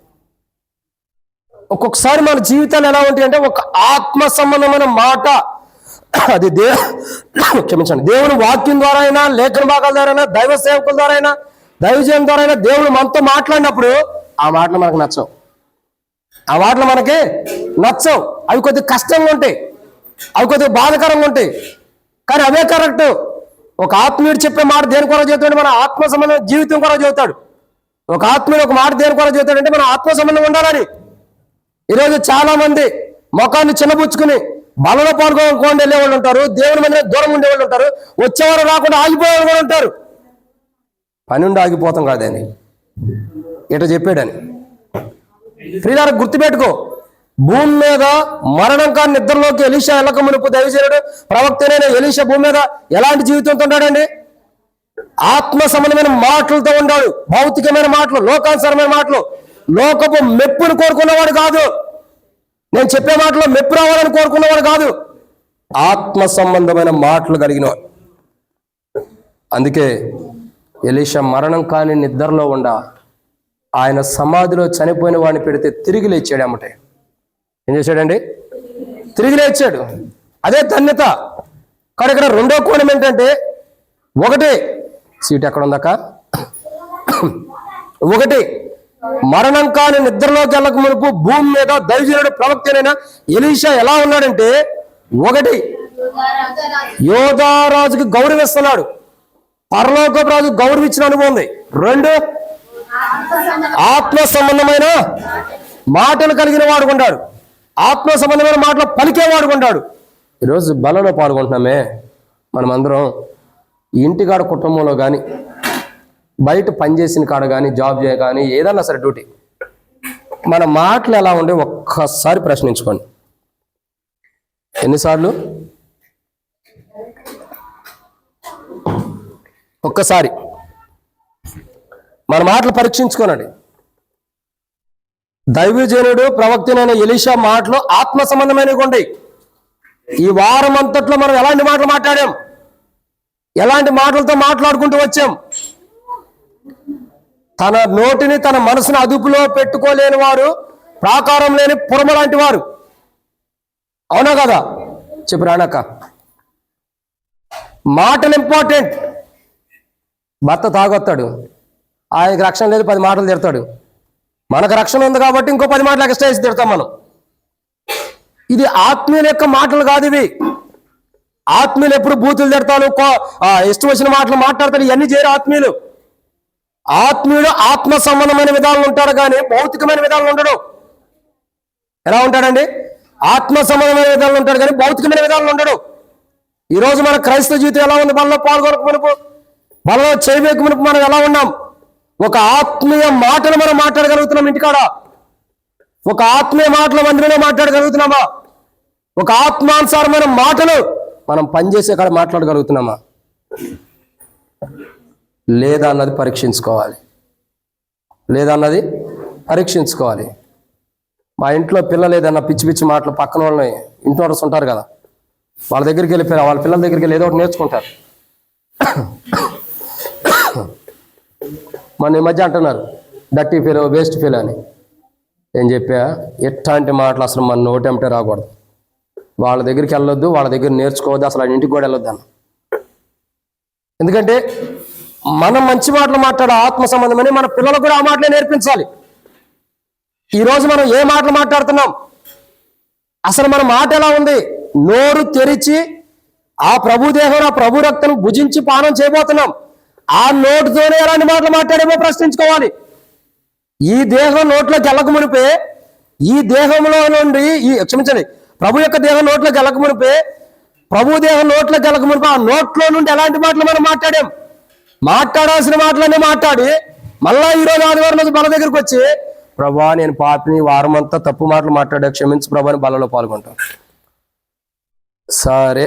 ఒక్కొక్కసారి మన జీవితాలు ఎలా ఉంటాయంటే ఒక ఆత్మ సంబంధమైన మాట, అది క్షమించండి, దేవుని వాక్యం ద్వారా అయినా, లేఖన భాగాల ద్వారా అయినా, దైవ సేవకుల ద్వారా అయినా, దైవజనం ద్వారా అయినా దేవుడు మనతో మాట్లాడినప్పుడు ఆ మాటలు మనకు నచ్చవు. ఆ మాటలు మనకి నచ్చవు. అవి కొద్దిగా కష్టంగా ఉంటాయి, అవి కొద్దిగా బాధకరంగా ఉంటాయి. కానీ అవే కరెక్ట్. ఒక ఆత్మీయుడు చెప్పే మాట దేని కొరకు చెబుతాడు? మన ఆత్మ సంబంధం జీవితం కొరకు చెబుతాడు. ఒక ఆత్మీయుడు ఒక మాట దేని కొరకు చెబుతాడంటే మన ఆత్మ సంబంధం ఉండాలని. ఈరోజు చాలా మంది ముఖాన్ని చిన్నపుచ్చుకుని బలలో పాల్గొనకుండా వెళ్ళేవాళ్ళు ఉంటారు, దేవుని మీద దూరం ఉండేవాళ్ళు ఉంటారు, వచ్చేవారు రాకుండా ఆగిపోయేవాళ్ళు కూడా ఉంటారు. పని ఉండి ఆగిపోతాం కాదని ఇట చెప్పాడని. ప్రియులారా గుర్తుపెట్టుకో, భూమి మీద మరణం కాని నిద్రలోకి ఎలీషా వెళ్ళక మునుపు దైవజనుడు ప్రవక్తనైన ఎలీషా భూమి మీద ఎలాంటి జీవితంతో ఉంటాడండి? ఆత్మ సంబంధమైన మాటలతో ఉన్నాడు. భౌతికమైన మాటలు, లోకానుసరమైన మాటలు, లోకపు మెప్పును కోరుకున్నవాడు కాదు. నేను చెప్పే మాటలో మెప్పు రావాలని కోరుకున్నవాడు కాదు, ఆత్మ సంబంధమైన మాటలు కలిగినవాడు. అందుకే ఎలీషా మరణం కాని నిద్రలో ఉండ ఆయన సమాధిలో చనిపోయిన వాడిని పెడితే తిరిగి లేచాడు. అమ్మటే ఏం చేశాడండి? తిరిగి లేచాడు. అదే ధన్యత. కానీ ఇక్కడ రెండో కోణం ఏంటంటే, ఒకటి సీట్ ఎక్కడ ఉందాక, ఒకటి మరణం కాని నిద్రలోకి వెళ్ళక మునుపు భూమి మీద దైవజనుడు ప్రవక్తనైన ఎలీషా ఎలా ఉన్నాడంటే, ఒకటి యోధారాజుకి గౌరవిస్తున్నాడు, పరలోకపు రాజు గౌరవించిన అనుభవం ఉంది. 2 ఆత్మ సంబంధమైన మాటలు కలిగిన వాడుకుంటాడు, ఆత్మ సంబంధమైన మాటలు పలికే వాడుకుంటాడు. ఈరోజు బలలో పాల్గొంటున్నామే మనమందరం. ఇంటికాడ కుటుంబంలో కానీ, బయట పనిచేసిన కాడ కానీ, జాబ్ చేయ కానీ, ఏదన్నా సరే డ్యూటీ, మన మాటలు ఎలా ఉండే ఒక్కసారి ప్రశ్నించుకోండి. ఎన్నిసార్లు? ఒక్కసారి మన మాటలు పరీక్షించుకోనండి. దైవజనుడు ప్రవక్తనైన ఎలీషా మాటలు ఆత్మ సంబంధమైనవి ఉంటాయి. ఈ వారం అంతట్లో మనం ఎలాంటి మాటలు మాట్లాడాం, ఎలాంటి మాటలతో మాట్లాడుకుంటూ వచ్చాం. తన నోటిని తన మనసును అదుపులో పెట్టుకోలేని వారు ప్రాకారం లేని పురమ లాంటి వారు. అవునా కదా? చెప్పు రానక్క. మాటలు ఇంపార్టెంట్. భర్త తాగొస్తాడు, ఆయనకి రక్షణ లేదు, 10 మాటలు తిడతాడు. మనకు రక్షణ ఉంది కాబట్టి ఇంకో 10 మాటలు ఎక్స్ట్రా వేసి తిడతాం మనం. ఇది ఆత్మీయుల యొక్క మాటలు కాదు ఇవి. ఆత్మీయులు ఎప్పుడు బూతులు తిడతారు, ఇష్టం వచ్చిన మాటలు మాట్లాడతారు. ఇవన్నీ చేయరు ఆత్మీయులు. ఆత్మీయుడు ఆత్మ సంబంధమైన విధానాలు ఉంటాడు కానీ భౌతికమైన విధానాలు ఉండడు. ఎలా ఉంటాడండి? ఆత్మ సంబంధమైన విధానాలు ఉంటాడు కానీ భౌతికమైన విధానాలు ఉండడు. ఈరోజు మన క్రైస్తవ జీవితం ఎలా ఉంది? బలలో పాల్గొనక మునుపు, బలలో చేయవేక మునుపు మనం ఎలా ఉన్నాం? ఒక ఆత్మీయ మాటలు మనం మాట్లాడగలుగుతున్నాం ఇంటికాడ, ఒక ఆత్మీయ మాటలు మందిరంలో మాట్లాడగలుగుతున్నామా? ఒక ఆత్మానుసారమైన మాటలు మనం పనిచేసే కాడ మాట్లాడగలుగుతున్నామా లేదా అన్నది పరీక్షించుకోవాలి. మా ఇంట్లో పిల్లలు ఏదన్నా పిచ్చి పిచ్చి మాటలు పక్కన వాళ్ళని ఇంటి ఉంటారు కదా, వాళ్ళ దగ్గరికి వెళ్ళిపోయారు, వాళ్ళ పిల్లల దగ్గరికి వెళ్ళి ఏదో ఒకటి నేర్చుకుంటారు. మన ఈ మధ్య అంటున్నారు డర్టీ ఫీల్, వేస్ట్ ఫీల్ అని. ఏం చెప్పా, ఎట్లాంటి మాటలు అసలు మన నోటెంటే రాకూడదు. వాళ్ళ దగ్గరికి వెళ్ళొద్దు, వాళ్ళ దగ్గర నేర్చుకోవద్దు, అసలు ఇంటికి కూడా వెళ్ళొద్దు అన్న. ఎందుకంటే మనం మంచి మాటలు మాట్లాడే ఆత్మ సంబంధమని మన పిల్లలకు కూడా ఆ మాటలే నేర్పించాలి. ఈరోజు మనం ఏ మాటలు మాట్లాడుతున్నాం, అసలు మన మాట ఎలా ఉంది? నోరు తెరిచి ఆ ప్రభు దేహం, ఆ ప్రభు రక్తం భుజించి పానం చేయబోతున్నాం. ఆ నోటితోనే ఎలాంటి మాటలు మాట్లాడేమో ప్రశ్నించుకోవాలి. ఈ దేహం నోట్లోకి వెళ్ళక మునిపే, ఈ దేహంలో నుండి క్షమించండి, ప్రభు యొక్క దేహం నోట్లోకి వెళ్ళక మునిపే, ప్రభు దేహం నోట్లోకి వెళ్ళక మునిపే ఆ నోట్లో నుండి ఎలాంటి మాటలు మనం మాట్లాడాం? మాట్లాడాల్సిన మాటలన్నీ మాట్లాడి మళ్ళా ఈరోజు ఆదివారం రోజు బల దగ్గరికి వచ్చి, ప్రభా నేను పాపిని, వారం అంతా తప్పు మాటలు మాట్లాడా, క్షమించు ప్రభా అని బలలో పాల్గొంటాం. సరే,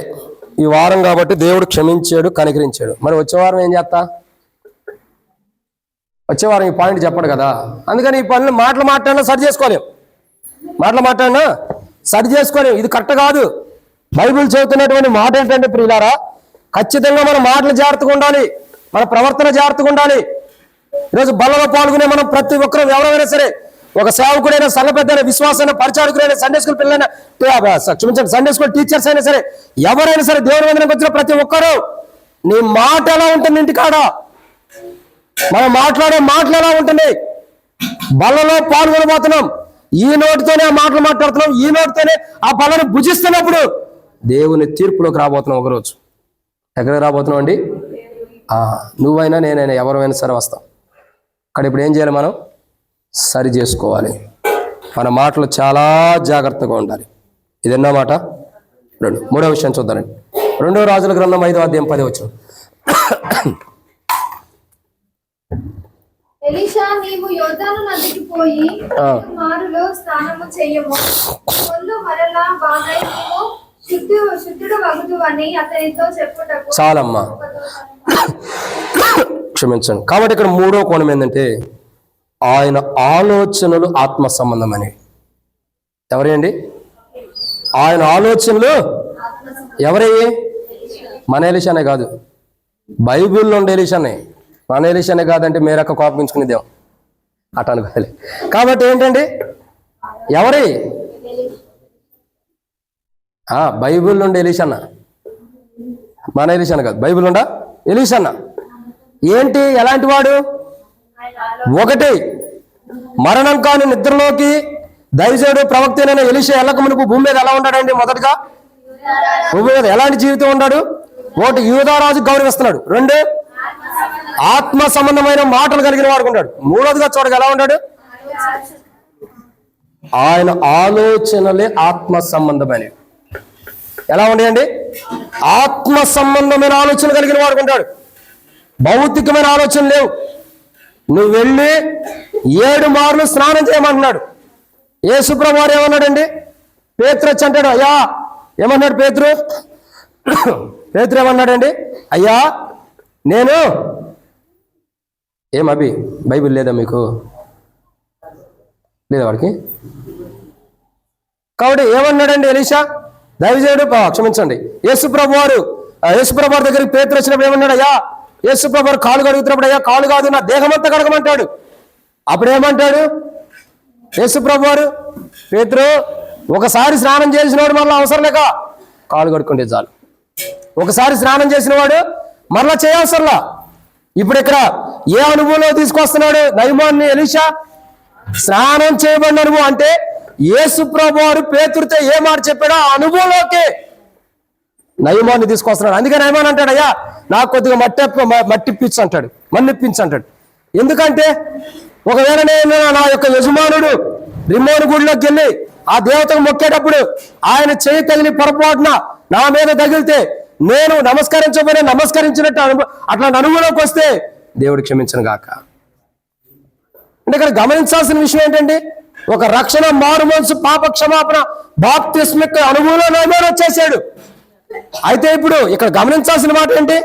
ఈ వారం కాబట్టి దేవుడు క్షమించాడు, కనికరించాడు. మరి వచ్చే వారం ఏం చేస్తా? వచ్చే వారం ఈ పాయింట్ చెప్పడు కదా. అందుకని ఈ పనులు మాటలు మాట్లాడినా సరి చేసుకోలేం, మాటలు మాట్లాడినా సరి చేసుకోలేం. ఇది కరెక్ట్ కాదు. బైబిల్ చదువుతున్నటువంటి మాట ఏంటంటే ప్రియులారా, ఖచ్చితంగా మన మాటలు జాగ్రత్తగా ఉండాలి, మన ప్రవర్తన జాగ్రత్తగా ఉండాలి. ఈరోజు బలలో పాల్గొనే మనం ప్రతి ఒక్కరు ఎవరైనా సరే, ఒక సేవకుడైనా, సల్ల పెద్దైనా, విశ్వాసైనా, పరిచారకుడైనా, సండే స్కూల్ పిల్లలైనా, క్షమించండి సండే స్కూల్ టీచర్స్ అయినా సరే, ఎవరైనా సరే, దేవుని వందనకు వచ్చిన ప్రతి ఒక్కరూ నీ మాట ఎలా ఉంటుంది ఇంటికాడ, మనం మాట్లాడే మాటలు ఎలా ఉంటుంది? బలలో పాల్గొనబోతున్నాం, ఈ నోటితోనే ఆ మాటలు మాట్లాడుతున్నాం, ఈ నోటితోనే ఆ బలను భుజిస్తున్నప్పుడు దేవుని తీర్పులోకి రాబోతున్నాం. ఒకరోజు ఎక్కడికి రాబోతున్నాం అండి? నువ్వైనా నేనైనా ఎవరైనా సరే వస్తాం. అక్కడ ఇప్పుడు ఏం చేయాలి? మనం సరి చేసుకోవాలి. మన మాటలు చాలా జాగ్రత్తగా ఉండాలి. ఇది ఎన్నో మాట? 2. 3వ విషయం చూద్దానండి. 2వ రాజుల గ్రంథం 5వ అధ్యాయం 10వ వచనం. ఎలీషా, నీవు యోర్దాను నదికి పోయి 7 మారులు స్నానము చెయ్యము, ఒళ్ళు మరలా బాగై నీవు శుద్ధుడు వగుదువని అతనితో చెప్పుటకు. చాలమ్మా, క్షమించండి. కాబట్టి ఇక్కడ 3వ కోణం ఏంటంటే, ఆయన ఆలోచనలు ఆత్మ సంబంధం అనేవి. ఎవరేండి ఆయన ఆలోచనలు? ఎవరయ్యి? మన ఎలీషానే కాదు, బైబిల్లో ఉండే ఎలీషానే. మన ఎలీషానే కాదంటే మేరక్క కోపగించుకునేదేం అట అనుకోవాలి. కాబట్టి ఏంటండి, ఎవరి? బైబిల్ ఉండే ఎలీషన్న, మన ఎలీషాన కాదు, బైబిల్ ఉండా ఎలీషన్న. ఏంటి, ఎలాంటి వాడు? 1, మరణం కాని నిద్రలోకి దైవజనుడు ప్రవక్తైన ఎలీషా ఎల్లక మునుపు భూమి మీద ఎలా ఉన్నాడండి? మొదటగా భూమి మీద ఎలాంటి జీవితం ఉన్నాడు? 1, యూదారాజు గౌరవిస్తున్నాడు. 2, ఆత్మ సంబంధమైన మాటలు కలిగిన వాడుకుంటాడు. 3వదిగా చూడగా ఎలా ఉన్నాడు? ఆయన ఆలోచనలే ఆత్మ సంబంధమైనవి. ఎలా ఉండేయండి? ఆత్మ సంబంధమైన ఆలోచన కలిగిన వాడుకుంటాడు. భౌతికమైన ఆలోచన లేవు. నువ్వు వెళ్ళి 7 మార్లు స్నానం చేయమంటున్నాడు. యేసుప్రభువు వారు ఏమన్నాడండి? పేతురు వచ్చి అంటాడు, అయ్యా ఏమన్నాడు పేతురు? పేతురు ఏమన్నాడండి? అయ్యా నేను అభి బైబిల్ లేదా మీకు? లేదా వాడికి? కాబట్టి ఏమన్నాడండి ఎలీషా? దైవజనుడు క్షమించండి యేసుప్రభు వారు దగ్గరికి పేతురు వచ్చినప్పుడు ఏమన్నాడు? అయ్యా యేసుప్రభు వారు కాలు కడుగుతున్నప్పుడు, అయ్యా కాలు కాదు నా దేహమంతా కడగమంటాడు. అప్పుడు ఏమంటాడు యేసుప్రభు వారు? పేతురు, ఒకసారి స్నానం చేసినవాడు మరలా అవసరం లేక కాలు కడుక్కుంటే చాలు. ఒకసారి స్నానం చేసిన వాడు మరలా చేయవసరంలా. ఇప్పుడు ఇక్కడ ఏ అనుభవంలో తీసుకొస్తున్నాడు నయమాన్ని ఎలీషా? స్నానం చేయబడిన అనుభవం. అంటే యేసుప్రభు వారు పేతురుతో ఏ మాట చెప్పాడో ఆ అనుభవంలోకి నయమాన్ని తీసుకొస్తున్నాడు. అందుకే నయమాన్ అంటాడు, అయ్యా నాకు కొద్దిగా మట్టిప్పించు అంటాడు, మన్నిప్పించు అంటాడు. ఎందుకంటే ఒకవేళ నేను నా యొక్క యజమానుడు రిమ్మోను గుడిలోకి వెళ్ళి ఆ దేవతకు మొక్కేటప్పుడు ఆయన చేయి తగిలి పొరపాటున నా మీద తగిలితే నేను నమస్కరించబోయే నమస్కరించినట్టు అట్లాంటి అనుభవంలోకి వస్తే దేవుడు క్షమించను గాక. అంటే ఇక్కడ గమనించాల్సిన విషయం ఏంటండి? ఒక రక్షణ, మారు మనసు, పాప క్షమాపణ, బాప్తిస్మిక్ అనుభవంలో నయమాన్ వచ్చేసాడు. అయితే ఇప్పుడు ఇక్కడ గమనించాల్సిన మాట ఏంటి?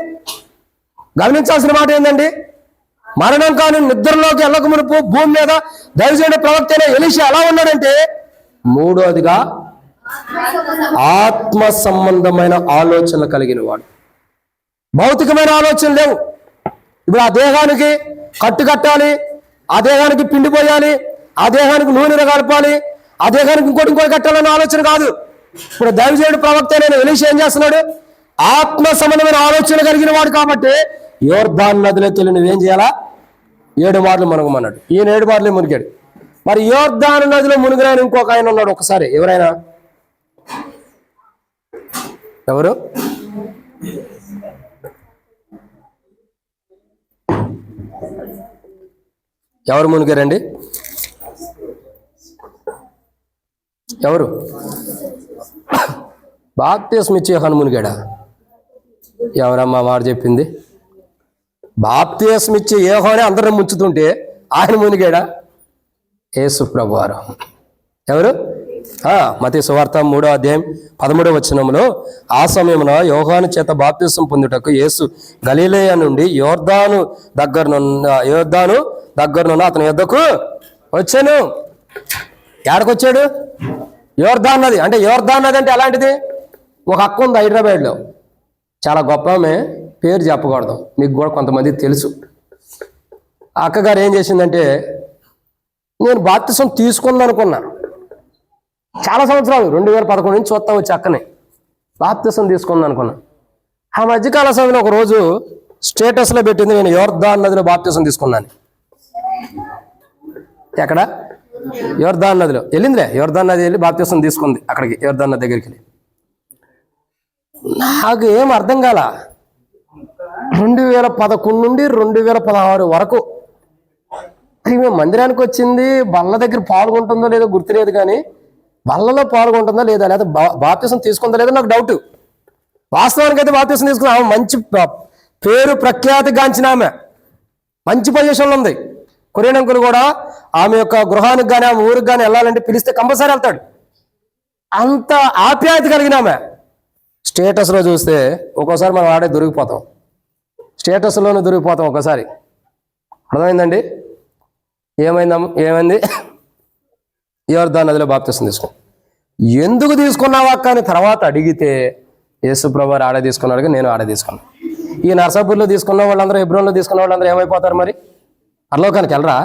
గమనించాల్సిన మాట ఏంటండి? మరణం కాని నిద్రలోకి వెళ్ళక మునుపు భూమి మీద దైవజనుడు ప్రవక్త అయిన ఎలీషా ఎలా ఉన్నాడంటే, 3వదిగా ఆత్మ సంబంధమైన ఆలోచనలు కలిగిన వాడు. భౌతికమైన ఆలోచనలు లేవు. ఇప్పుడు ఆ దేహానికి కట్టు కట్టాలి, ఆ దేహానికి పిండి పోయాలి, ఆ దేహానికి నూనె కలపాలి, ఆ దేహానికి ఇంకోటి కట్టాలన్న ఆలోచన కాదు. ఇప్పుడు దైవజనుడు ప్రవక్త అయిన ఎలీషా ఏం చేస్తున్నాడు? ఆత్మ సంబంధమైన ఆలోచన కలిగిన వాడు కాబట్టి యోర్దాను నదిలోకి వెళ్ళి నువ్వేం చేయాలా? 7 మార్లు మునగమన్నాడు. ఈయన 7 మార్లు మునిగాడు. మరి యోర్దాను నదిలో మునిగిన ఇంకొక ఆయన ఉన్నాడు. ఒకసారి ఎవరైనా ఎవరు? ఎవరు మునిగారండి? ఎవరు? బాప్తిస్మం ఇచ్చే యోహాను మునిగాడా? ఎవరమ్మా మాట చెప్పింది? బాప్తిస్మం ఇచ్చే యోహానే అందరిని ముంచుతుంటే ఆయన మునిగాడా? యేసు ప్రభువారు. ఎవరు? మత్తయి సువార్త 3వ అధ్యాయం 13వ వచనంలో, ఆ సమయమున యోహాను చేత బాప్తిస్మం పొందుటకు యేసు గలిలయ నుండి యోర్దాను దగ్గరనున్న అతని యొద్దకు వచ్చాను. ఎక్కడికొచ్చాడు? యోర్దాను నది. అంటే యోర్దాను నది అంటే ఎలాంటిది? ఒక అక్క ఉంది హైదరాబాద్లో, చాలా గొప్ప ఆమె, పేరు చెప్పకూడదు, మీకు కూడా కొంతమంది తెలుసు. ఆ అక్కగారు ఏం చేసిందంటే, నేను బాప్తిస్మం తీసుకుందనుకున్నా చాలా సంవత్సరాలు, 2011 నుంచి చూస్తా వచ్చి అక్కని బాప్తిస్మం తీసుకుందనుకున్నా. ఆ మధ్యకాల సమయంలో ఒక రోజు స్టేటస్లో పెట్టింది, నేను యోర్దాను నదిలో బాప్తిస్మం తీసుకున్నాను. ఎక్కడ? యోర్దాను నదిలో వెళ్ళిందిలే. యోర్దాను నది వెళ్ళి బాప్తిస్మం తీసుకుంది అక్కడికి, యోర్దాను నది దగ్గరికి వెళ్ళి. నాకు ఏం అర్థం కాల. 2011 నుండి 2016 వరకు మేము మందిరానికి వచ్చింది, బల్ల దగ్గర పాల్గొంటుందో లేదో గుర్తులేదు, కానీ బల్లలో పాల్గొంటుందా లేదా, లేదా బాప్తిస్మం తీసుకుందా లేదో నాకు డౌట్. వాస్తవానికి అయితే బాప్తిస్మం తీసుకున్న ఆమె మంచి పేరు ప్రఖ్యాతి గాంచిన ఆమె, మంచి పొజిషన్లో ఉంది. కొరియన్ అంకుల్ కూడా ఆమె యొక్క గృహానికి కానీ ఆమె ఊరికి కానీ వెళ్ళాలంటే పిలిస్తే కంపల్సరీ వెళ్తాడు. అంత ఆప్యాయత కలిగిన ఆమె. స్టేటస్లో చూస్తే ఒక్కోసారి మనం ఆడే దొరికిపోతాం, స్టేటస్లోనే దొరికిపోతాం ఒకసారి. అర్థమైందండి? ఏమైంది? యోర్దాను నదిలో బాప్తిస్మం తీసుకో. ఎందుకు తీసుకున్నావా కానీ తర్వాత అడిగితే యేసు ప్రభువు ఆడ తీసుకున్నాడు, నేను ఆడ తీసుకున్నాను. ఈ నర్సాపూర్లో తీసుకున్న వాళ్ళందరూ, హెబ్రోన్లో తీసుకున్న వాళ్ళందరూ ఏమైపోతారు మరి? పరలోకానికి వెళ్ళరా?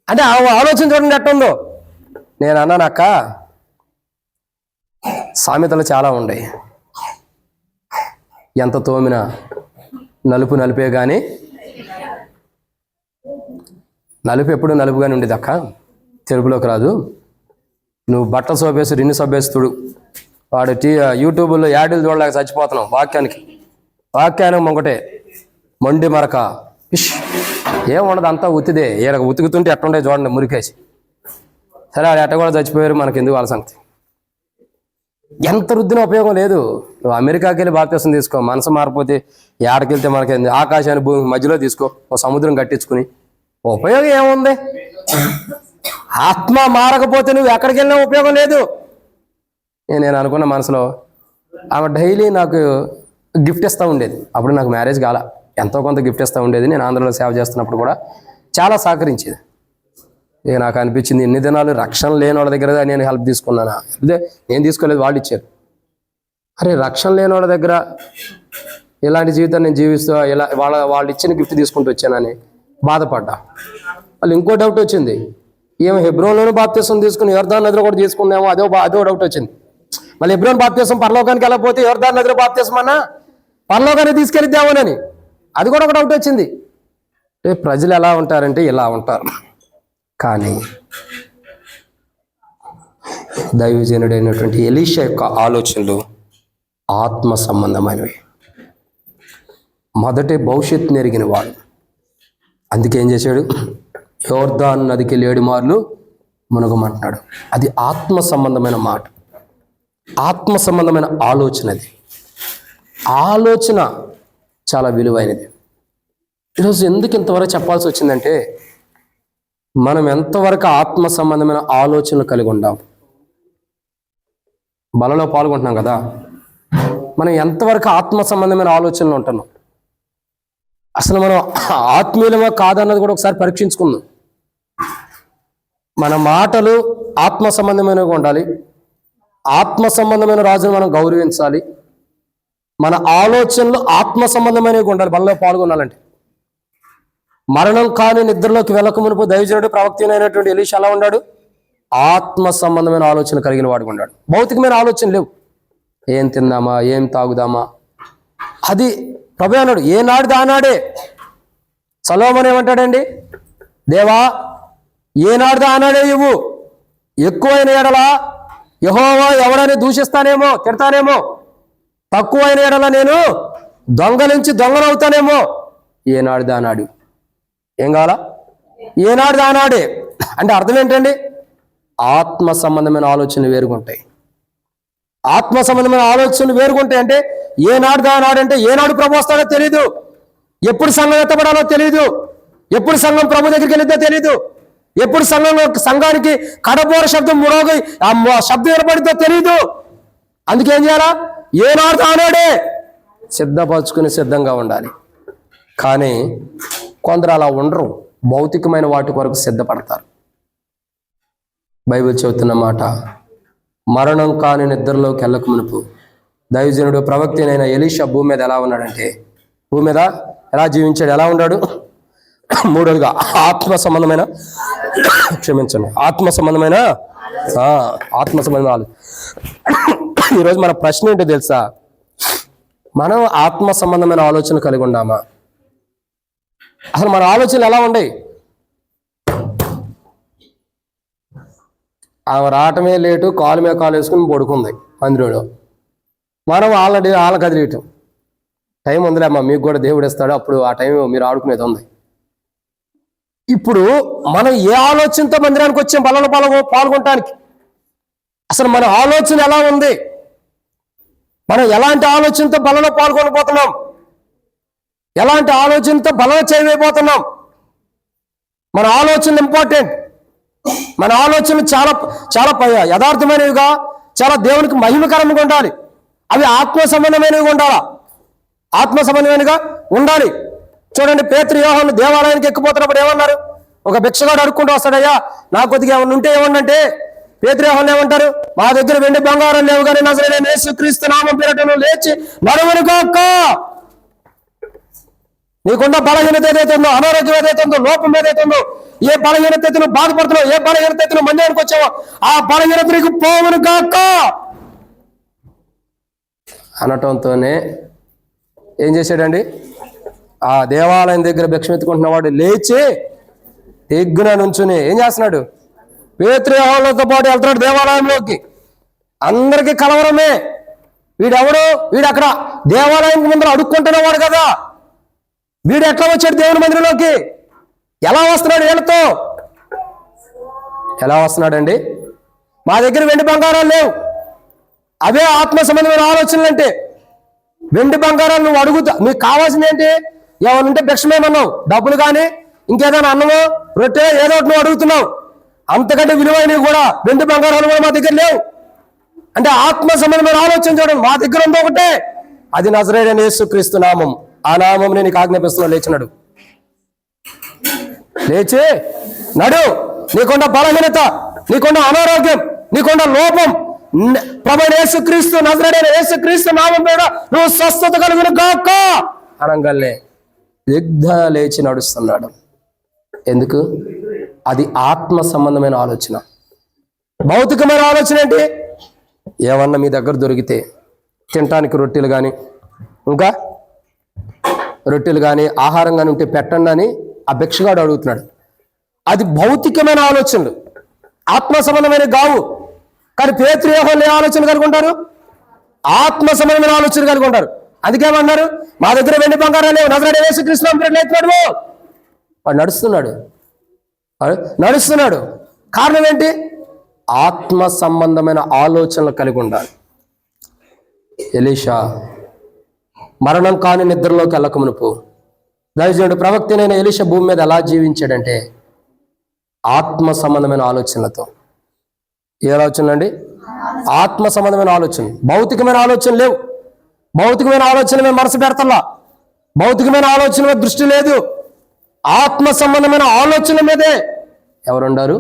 అంటే ఆలోచన చూడండి ఎట్టుందో. నేను అన్నాను, అక్క సామెతలు చాలా ఉన్నాయి, ఎంత తోమినా నలుపు నలిపే కానీ, నలుపు ఎప్పుడు నలుపుగానే ఉండేది అక్క, తెలుపులోకి రాదు. నువ్వు బట్టలు సోపేసి రిన్ను సోపేస్తుడు, వాడు యూట్యూబ్లో యాడ్లు చూడలేక చచ్చిపోతున్నావు. వాక్యానికి మొంగటే మొండి మరక ఫిష్ ఏముండదు, అంతా ఉత్తిదే. ఉతుకుతుంటే ఎట్టుండే చూడండి మురికేసి. సరే ఆడు ఎట్ట కూడా చచ్చిపోయారు, మనకి ఎందుకు వాళ్ళ సంగతి. ఎంత రుద్దిన ఉపయోగం లేదు. నువ్వు అమెరికాకి వెళ్ళి బాప్తిస్మం తీసుకో, మనసు మారిపోతే ఏడకెళ్తే మనకి ఆకాశాన్ని భూమి మధ్యలో తీసుకో, ఓ సముద్రం కట్టించుకుని ఉపయోగం ఏముంది? ఆత్మ మారకపోతే నువ్వు ఎక్కడికి వెళ్ళినా ఉపయోగం లేదు. నేను అనుకున్న మనసులో, ఆమె డైలీ నాకు గిఫ్ట్ ఇస్తూ ఉండేది. అప్పుడు నాకు మ్యారేజ్ కాల, ఎంతో కొంత గిఫ్ట్ ఇస్తూ ఉండేది. నేను ఆంధ్రలో సేవ చేస్తున్నప్పుడు కూడా చాలా సహకరించేది. ఇక నాకు అనిపించింది, ఎన్ని దినాలు రక్షణ లేని వాళ్ళ దగ్గర నేను హెల్ప్ తీసుకున్నానా? అదే నేను తీసుకోలేదు, వాళ్ళు ఇచ్చారు. అరే రక్షణ లేని వాళ్ళ దగ్గర ఇలాంటి జీవితాన్ని నేను జీవిస్తూ ఇలా వాళ్ళు ఇచ్చిన గిఫ్ట్ తీసుకుంటూ వచ్చానని బాధపడ్డా. వాళ్ళు ఇంకో డౌట్ వచ్చింది, ఏమో హెబ్రోన్లోనూ బాప్తిస్మం తీసుకుని యోర్దాను నదిలో కూడా తీసుకుందామో అదో డౌట్ వచ్చింది. మళ్ళీ హెబ్రోన్ బాప్తిస్మం పరలోకానికి వెళ్ళకపోతే యోర్దాను నదిలో బాప్తిస్మం అన్నా పరలోకానికి తీసుకెళ్ళిద్దామోనని అది కూడా ఒక డౌట్ వచ్చింది. ప్రజలు ఎలా ఉంటారంటే ఇలా ఉంటారు. కానీ దైవజనుడైనటువంటి ఎలీషా యొక్క ఆలోచనలు ఆత్మ సంబంధమైనవి. మొదటి భవిష్యత్తు నెరిగిన వాడు. అందుకే ఏం చేశాడు? యోర్దాను నదికి 7 మార్లు మునగమంటున్నాడు. అది ఆత్మ సంబంధమైన మాట, ఆత్మ సంబంధమైన ఆలోచన. అది ఆలోచన చాలా విలువైనది. ఈరోజు ఎందుకు ఇంతవరకు చెప్పాల్సి వచ్చిందంటే, మనం ఎంతవరకు ఆత్మ సంబంధమైన ఆలోచనలు కలిగి ఉండాం. బలలో పాల్గొంటున్నాం కదా, మనం ఎంతవరకు ఆత్మ సంబంధమైన ఆలోచనలు ఉంటున్నాం. అసలు మనం ఆత్మీయులమా కాదన్నది కూడా ఒకసారి పరీక్షించుకుందాం. మన మాటలు ఆత్మ సంబంధమైనవి ఉండాలి. ఆత్మ సంబంధమైన రాజును మనం గౌరవించాలి. మన ఆలోచనలు ఆత్మ సంబంధమైనవి ఉండాలి బలలో పాల్గొనాలంటే. మరణం కాని నిద్రలోకి వెళ్ళక మునుపు దైవజనుడు ప్రవక్త అయినటువంటి ఎలీషా ఎలా ఉన్నాడు? ఆత్మ సంబంధమైన ఆలోచన కలిగిన వాడుగా ఉన్నాడు. భౌతికమైన ఆలోచన లేవు. ఏం తిందామా, ఏం తాగుదామా, అది ప్రభు అన్నాడు. ఏనాడు దానాడే. సొలొమోను ఏమంటాడండి? దేవా ఏనాడు దానాడే ఇవ్వు, ఎక్కువైన ఎడల యెహోవా ఎవడని దూషిస్తానేమో, తిడతానేమో, తక్కువైన ఎడల నేను దొంగలించి దొంగలవుతానేమో. ఏనాడు దానాడు. ఏం కావాలా? ఏనాడు దానాడే అంటే అర్థం ఏంటండి? ఆత్మ సంబంధమైన ఆలోచనలు వేరుగుంటాయి. ఆత్మ సంబంధమైన ఆలోచనలు వేరుగుంటాయి అంటే ఏనాడు దానాడు అంటే ఏనాడు ప్రభు వస్తాడో తెలీదు, ఎప్పుడు సంఘం ఎత్తబడాలో తెలీదు, ఎప్పుడు సంఘం ప్రభు దగ్గరికి వెళ్ళిద్దో తెలీదు, ఎప్పుడు సంఘానికి కడబోర శబ్దం మురోగి ఆ శబ్దం ఏర్పడిద్దో తెలీదు. అందుకేం చేయాలా? ఏనాడు దానాడే సిద్ధపరచుకుని సిద్ధంగా ఉండాలి. కానీ కొందరు అలా ఉండరు, భౌతికమైన వాటి కొరకు సిద్ధపడతారు. బైబిల్ చెబుతున్న మాట, మరణం కాని నిద్రలోకి వెళ్ళక మునుపు దైవజనుడు ప్రవక్త అయిన ఎలీషా భూమి మీద ఎలా ఉన్నాడంటే, భూమి మీద ఎలా జీవించాడు, ఎలా ఉన్నాడు? మూడోదిగా ఆత్మ సంబంధమైన ఆత్మ సంబంధమైన ఈరోజు మన ప్రశ్న ఏంటో తెలుసా? మనం ఆత్మ సంబంధమైన ఆలోచన కలిగి ఉన్నామా? అసలు మన ఆలోచనలు ఎలా ఉన్నాయి? ఆమె రావటమే లేటు, కాలు మీద కాలు వేసుకుని పడుకుంది మందిరంలో. మనం వాళ్ళ కదిలేయటం. టైం ఉందిలే అమ్మా, మీకు కూడా దేవుడు ఇస్తాడు, అప్పుడు ఆ టైం మీరు ఆడుకునేది ఉంది. ఇప్పుడు మనం ఏ ఆలోచనతో మందిరానికి వచ్చాం బలలో పాల్గొనటానికి? అసలు మన ఆలోచన ఎలా ఉంది? మనం ఎలాంటి ఆలోచనతో బలలో పాల్గొనబోతున్నాం? ఎలాంటి ఆలోచనతో బలం చేయబోతున్నాం? మన ఆలోచన ఇంపార్టెంట్. మన ఆలోచనలు చాలా చాలా యథార్థమైనవిగా, చాలా దేవునికి మహిమకరంగా ఉండాలి. అవి ఆత్మ సంబంధమైనవిగా ఉండాలా? ఆత్మ సంబంధమైనగా ఉండాలి. చూడండి, పేతురు యోహాను దేవాలయానికి ఎక్కిపోతున్నప్పుడు ఏమన్నారు? ఒక భిక్షగాడు అడుక్కుంటూ వస్తాడయ్యా, నా కొద్దిగా ఏమన్నా ఉంటే ఏమన్నంటే పేతురు యోహాను ఏమంటారు? మా దగ్గర వెండి బంగారం లేవు, కానీ నజరేయుడైన యేసుక్రీస్తు నామం పేరిట లేచి నడుమును గాక. నీకున్న బలహీనత ఏదైతుందో, అనారోగ్యం ఏదైతుందో, లోపం ఏదైతుందో, ఏ బలహీనతను బాధపడుతున్నావు, ఏ బలహీనతను మందిరానికి వచ్చావో, ఆ బలహీనత నీకు పోవును గాక అనటంతోనే ఏం చేశాడండి? ఆ దేవాలయం దగ్గర భిక్షం ఎత్తుకుంటున్న వాడు లేచి ఎగ్గున నుంచుని ఏం చేస్తున్నాడు? పేతురు యోహానులతో పాటు వెళ్తున్నాడు దేవాలయంలోకి. అందరికీ కలవరమే. వీడెవడు? వీడు అక్కడ దేవాలయం ముందర అడుక్కుంటున్నవాడు కదా. వీడు ఎట్లా వచ్చాడు దేవుని మందిరంలోకి? ఎలా వస్తున్నాడు? వీళ్ళతో ఎలా వస్తున్నాడండి? మా దగ్గర వెండి బంగారాలు లేవు. అవే ఆత్మ సంబంధమైన ఆలోచనలు అంటే. వెండి బంగారాలు నువ్వు అడుగుతా, నీకు కావాల్సింది ఏంటి? ఏమనుంటే భిక్షమేమన్నావు, డబ్బులు కానీ ఇంకేదైనా అన్నమో రొట్టె ఏదో ఒకటి నువ్వు అడుగుతున్నావు. అంతకంటే విలువైనవి కూడా వెండి బంగారాలు కూడా మా దగ్గర లేవు అంటే ఆత్మ సంబంధమైన ఆలోచన చూడండి. మా దగ్గర ఉందో ఒకటే, అది నజరేయుడైన యేసుక్రీస్తు నామం. ఆ నామం నేను నీకు ఆజ్ఞాపిస్తున్నా, లేచినాడు. లేచి నడు. నీకున్న బలహీనత, నీకున్న అనారోగ్యం, నీకున్న లోపం ప్రభువైన యేసుక్రీస్తు నజరేయుడైన యేసుక్రీస్తు నామం పేర నువ్వు స్వస్థత కలుగును గాక అనగానే దిగ్ధ లేచి నడుస్తున్నాడు. ఎందుకు? అది ఆత్మ సంబంధమైన ఆలోచన. భౌతికమైన ఆలోచన ఏంటి? ఏమన్నా మీ దగ్గర దొరికితే తినటానికి రొట్టెలు కానీ, ఇంకా రొట్టెలు కానీ, ఆహారం కానీ ఉంటే పెట్టండి అని ఆ భిక్షగాడు అడుగుతున్నాడు. అది భౌతికమైన ఆలోచనలు, ఆత్మ సంబంధమైన గావు. కానీ పేతురు యోహాను ఏ ఆలోచన కలిగి ఉంటారు? ఆత్మ సంబంధమైన ఆలోచన కలిగి ఉంటారు. అందుకేమన్నారు? మా దగ్గర వెండి బంగారం లేవు, నజరేయుడైన యేసుక్రీస్తు నామమున లేచినాడు. వాడు నడుస్తున్నాడు. కారణం ఏంటి? ఆత్మ సంబంధమైన ఆలోచనలు కలిగి ఉండాలి. ఎలీషా మరణం కాని నిద్రలోకి వెళ్ళక మునుపు దైవజనుడు ప్రవక్త అయిన ఎలీషా భూమి మీద ఎలా జీవించాడంటే ఆత్మ సంబంధమైన ఆలోచనలతో. ఏ ఆలోచనలు అండి? ఆత్మ సంబంధమైన ఆలోచన. భౌతికమైన ఆలోచన లేవు. భౌతికమైన ఆలోచన మీద మనసు పెడతల్లా, భౌతికమైన ఆలోచన మీద దృష్టి లేదు. ఆత్మ సంబంధమైన ఆలోచన మీదే ఎవరుండారు?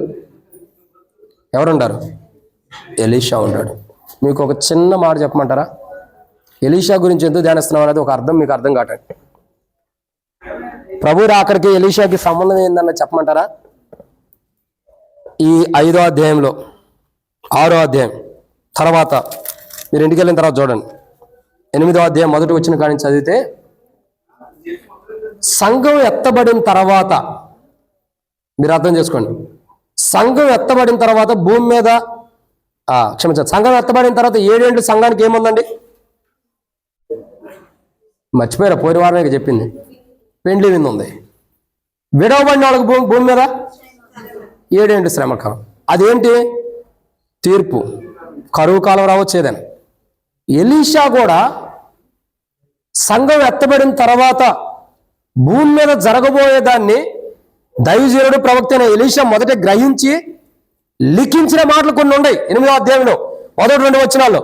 ఎలీషా ఉన్నాడు. మీకు ఒక చిన్న మాట చెప్పమంటారా? ఎలీషా గురించి ఎందుకు ధ్యానిస్తున్నాం అనేది ఒక అర్థం మీకు అర్థం కావట్లేదు. ప్రభు రాకడికి ఎలీషాకి సంబంధం ఏందన్న చెప్పమంటారా? ఈ 5వ అధ్యాయంలో 6వ అధ్యాయం తర్వాత మీరు ఇంటికి వెళ్ళిన తర్వాత చూడండి, 8వ అధ్యాయం మొదటి వచ్చిన కాడి నుంచి చదివితే, సంఘం ఎత్తబడిన తర్వాత మీరు అర్థం చేసుకోండి. సంఘం ఎత్తబడిన తర్వాత భూమి మీద క్షమించండి, సంఘం ఎత్తబడిన తర్వాత 7 ఏండ్లు సంఘానికి ఏముందండి? మర్చిపోయారా? పోయిన వారమే చెప్పింది, పెండ్లి విందు ఉంది. విడవబడిన వాళ్ళకి భూమి మీద 7 ఏండ్లు శ్రమకాలం. అదేంటి? తీర్పు, కరువు కాలం రావచ్చు ఏదైనా. ఎలీషా కూడా సంఘం ఎత్తబడిన తర్వాత భూమి మీద జరగబోయేదాన్ని దైవజనుడు ప్రవక్త అయిన ఎలీషా మొదట గ్రహించి లిఖించిన మాటలు కొన్ని ఉన్నాయి. 8వ అధ్యాయంలో మొదటి 2 వచనాల్లో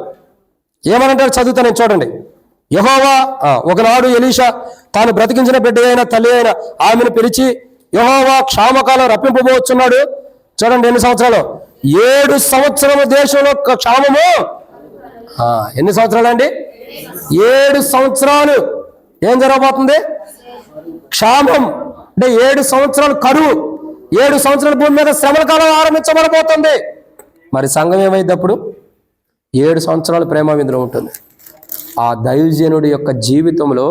ఏమనంటారు చదువుతాను, చూడండి. యెహోవా ఒకనాడు ఎలీషా తాను బ్రతికించిన బిడ్డ అయిన తల్లి అయిన ఆమెను పిలిచి, యెహోవా క్షామకాలం రప్పింపబోతున్నాడు. చూడండి, ఎన్ని సంవత్సరాలు? 7 సంవత్సరాల దేశంలో క్షామము. ఎన్ని సంవత్సరాలు అండి? 7 సంవత్సరాలు ఏం జరగబోతుంది? క్షామం. అంటే 7 సంవత్సరాలు కరువు, 7 సంవత్సరాల భూమి మీద శ్రమల కాలం ఆరంభించబడబోతుంది. మరి సంఘం ఏమైంది అప్పుడు? 7 సంవత్సరాలు ప్రేమ విందులో ఉంటుంది. ఆ దైవజనుడి యొక్క జీవితంలో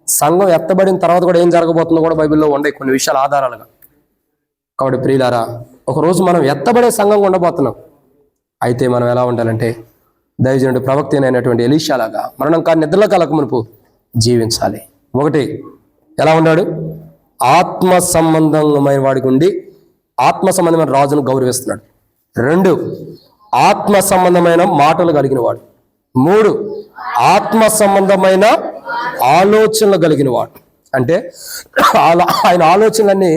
సంఘం ఎత్తబడిన తర్వాత కూడా ఏం జరగబోతుందో కూడా బైబిల్లో ఉన్నాయి కొన్ని విషయాలు ఆధారాలుగా. కాబట్టి ప్రియులారా, ఒకరోజు మనం ఎత్తబడే సంఘంగా ఉండబోతున్నాం. అయితే మనం ఎలా ఉండాలంటే దైవజనుడి ప్రవక్త అయినటువంటి ఎలీషాలాగా మరణం కాని నిద్రలో కలక మునుపు జీవించాలి. 1, ఎలా ఉన్నాడు? ఆత్మ సంబంధమైన వాడికి ఉండి ఆత్మ సంబంధమైన రాజును గౌరవిస్తున్నాడు. 2, ఆత్మ సంబంధమైన మాటలు కలిగిన వాడు. 3, ఆత్మ సంబంధమైన ఆలోచనలు కలిగిన వాడు. అంటే ఆయన ఆలోచనలన్నీ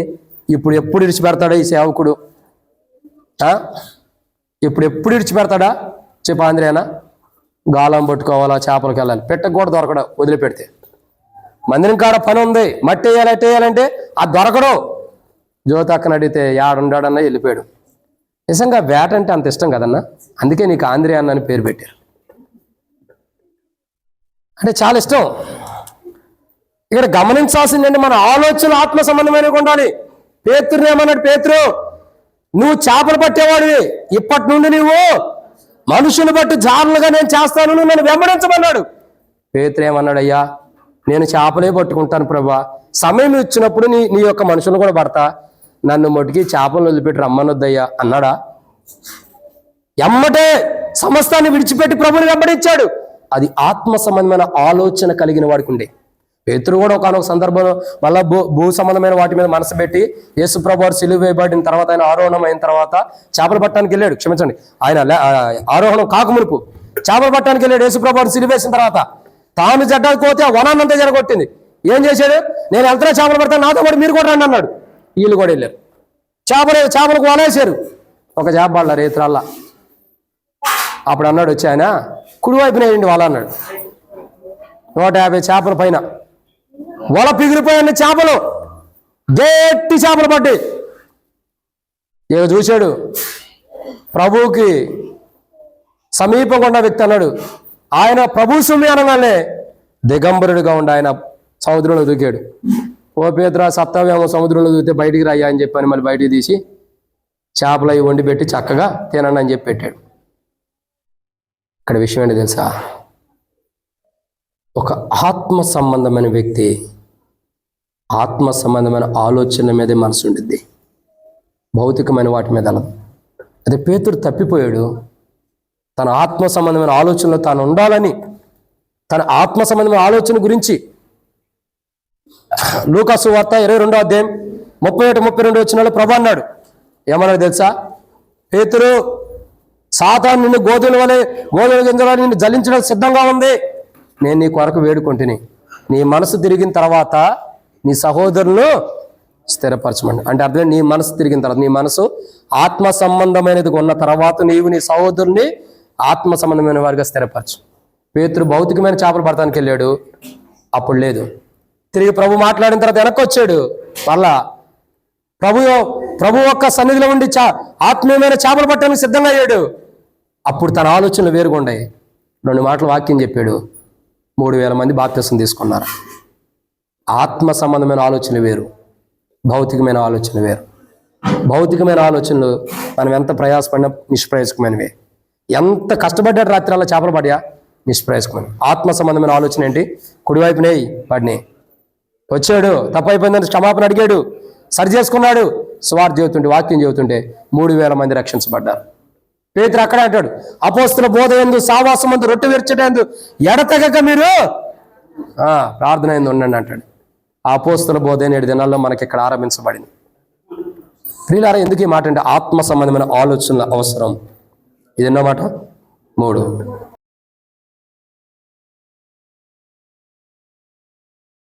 ఇప్పుడు ఎప్పుడు విడిచిపెడతాడా ఈ సేవకుడు? ఎప్పుడు విడిచిపెడతాడా? చెప్పు ఆంధ్రేనా? గాలం పట్టుకోవాలా, చేపలకు వెళ్ళాలి, పెట్టకు కూడా దొరకడం వదిలిపెడితే. మందిరం కాడ పని ఉంది, మట్టి వేయాలి, ఎట్టేయాలంటే అది దొరకడం. జ్యోతి అక్కని అడిగితే యాడుండాడన్నా వెళ్ళిపోయాడు. నిజంగా వేట అంటే అంత ఇష్టం కదన్నా, అందుకే నీకు ఆంధ్రే అన్న అని పేరు పెట్టారు. అంటే చాలా ఇష్టం. ఇక్కడ గమనించాల్సిందంటే మన ఆలోచనలు ఆత్మ సంబంధమైనవి ఉండాలి. పేతురు ఏమన్నాడు? పేతురు, నువ్వు చేపలు పట్టేవాడివి, ఇప్పటి నుండి నువ్వు మనుషులు బట్టి జారులుగా నేను చేస్తాను, నువ్వు నన్ను వెంబడించమన్నాడు. పేతురు ఏమన్నాడు? అయ్యా, నేను చేపలే పట్టుకుంటాను ప్రభా, సమయం ఇచ్చినప్పుడు నీ యొక్క మనుషులను కూడా పడతా, నన్ను మొట్టికి చేపలను వదిలిపెట్టి రమ్మనొద్దయ్యా అన్నాడా? ఎమ్మటే సమస్తాన్ని విడిచిపెట్టి ప్రభుని వెంబడించాడు. అది ఆత్మ సంబంధమైన ఆలోచన కలిగిన వాడికి ఉండే. పేతురు కూడా ఒకనొక సందర్భంలో మళ్ళా భూ సంబంధమైన వాటి మీద మనసు పెట్టి యేసు ప్రభు వారు సిలువ వేయబడిన తర్వాత ఆయన ఆరోహణం అయిన తర్వాత చేపలు పట్టడానికి వెళ్ళాడు. క్షమించండి, ఆయన ఆరోహణం కాకమునుపు చేపలు పట్టడానికి వెళ్ళాడు. యేసు ప్రభు వారు సిలువ వేసిన తర్వాత తాను జడ్డానికి పోతే ఆ వనాన్నంతా జరగొట్టింది. ఏం చేశాడు? నేను వెళ్తున్నా చేపలు పడతాను, నాతో పాటు మీరు కూడా రండి అన్నాడు. వీళ్ళు కూడా వెళ్ళారు. చేపలకు వలేశారు. ఒక చేప వాళ్ళ రేతురాల్లా. అప్పుడు అన్నాడు వచ్చి ఆయన, కుడివైపున వేయండి వాళ్ళ అన్నాడు. 150 చేపల పైన వల పిగిలిపోయాన్ని చేపలు, గట్టి చేపలు పట్టి. ఇక చూశాడు, ప్రభువుకి సమీపంగా ఉన్న వ్యక్తి అన్నాడు. ఆయన ప్రభు సుమి అనగానే దిగంబరుడిగా ఉండి ఆయన సముద్రంలో దూకాడు. ఓ పేతురా, సప్తావేమో సముద్రంలో దూకితే బయటికి రాయ్యా అని చెప్పని మళ్ళీ బయటికి తీసి చేపలు అవి వండి పెట్టి చక్కగా తినండి అని చెప్పి పెట్టాడు. ఇక్కడ విషయం ఏంటి తెలుసా? ఒక ఆత్మ సంబంధమైన వ్యక్తి ఆత్మ సంబంధమైన ఆలోచన మీదే మనసు ఉండిద్ది, భౌతికమైన వాటి మీద అలా. అదే పేతురు తప్పిపోయాడు. తన ఆత్మ సంబంధమైన ఆలోచనలో తాను ఉండాలని, తన ఆత్మ సంబంధమైన ఆలోచన గురించి లూకా సువార్త 22వ అధ్యాయం 31-32 వచనాల్లో ప్రభు అన్నాడు. ఏమన్నాడు తెలుసా? పేతురు, సాతాను నిన్ను గోధుమ గింజల నిన్ను జలించడం సిద్ధంగా ఉంది. నేను నీ కొరకు వేడుకుంటుని, నీ మనసు తిరిగిన తర్వాత నీ సహోదరులను స్థిరపరచమండి. అంటే అర్థం, నీ మనసు తిరిగిన తర్వాత, నీ మనసు ఆత్మ సంబంధమైనది ఉన్న తర్వాత నీవు నీ సహోదరుని ఆత్మ సంబంధమైన వారిగా స్థిరపరచు. పేతురు భౌతికమైన చేపలు పడటానికి వెళ్ళాడు, అప్పుడు లేదు. తిరిగి ప్రభు మాట్లాడిన తర్వాత వెనక్కి వచ్చాడు. మళ్ళా ప్రభు యొక్క సన్నిధిలో ఉండి ఆత్మీయమైన చేపలు పట్టడానికి సిద్ధంగా అయ్యాడు. అప్పుడు తన ఆలోచనలు వేరుగుండాయి. 2 మాటలు వాక్యం చెప్పాడు. 3,000 మంది బాప్తిసం తీసుకున్నారు. ఆత్మ సంబంధమైన ఆలోచనలు వేరు, భౌతికమైన ఆలోచన వేరు. భౌతికమైన ఆలోచనలు మనం ఎంత ప్రయాసపడినా నిష్ప్రయోజకమైనవే. ఎంత కష్టపడ్డాడు రాత్రి అలా చేపలు పడ్డా నిష్ప్రయోజకమైన. ఆత్మ సంబంధమైన ఆలోచన ఏంటి? కుడివైపునే వాడిని వచ్చాడు, తప్పైపోయిందని క్షమాపణ అడిగాడు, సరి చేసుకున్నాడు, స్వార్థ చెబుతుంటే, వాక్యం చెబుతుంటే 3,000 మంది రక్షించబడ్డారు. పేతురు అక్కడే అంటాడు, అపోస్తుల బోధ యందు సావాసం అందు రొట్టె విరచటందు ఎడతెగక మీరు ప్రార్థన యందు ఉండండి అంటాడు. ఆ అపోస్తుల బోధ 7 దినాల్లో మనకి ఇక్కడ ఆరంభించబడింది. ప్రియులారా, ఎందుకు ఈ మాట అంటే ఆత్మ సంబంధమైన ఆలోచనల అవసరం. ఇది ఎన్నో మాట? 3.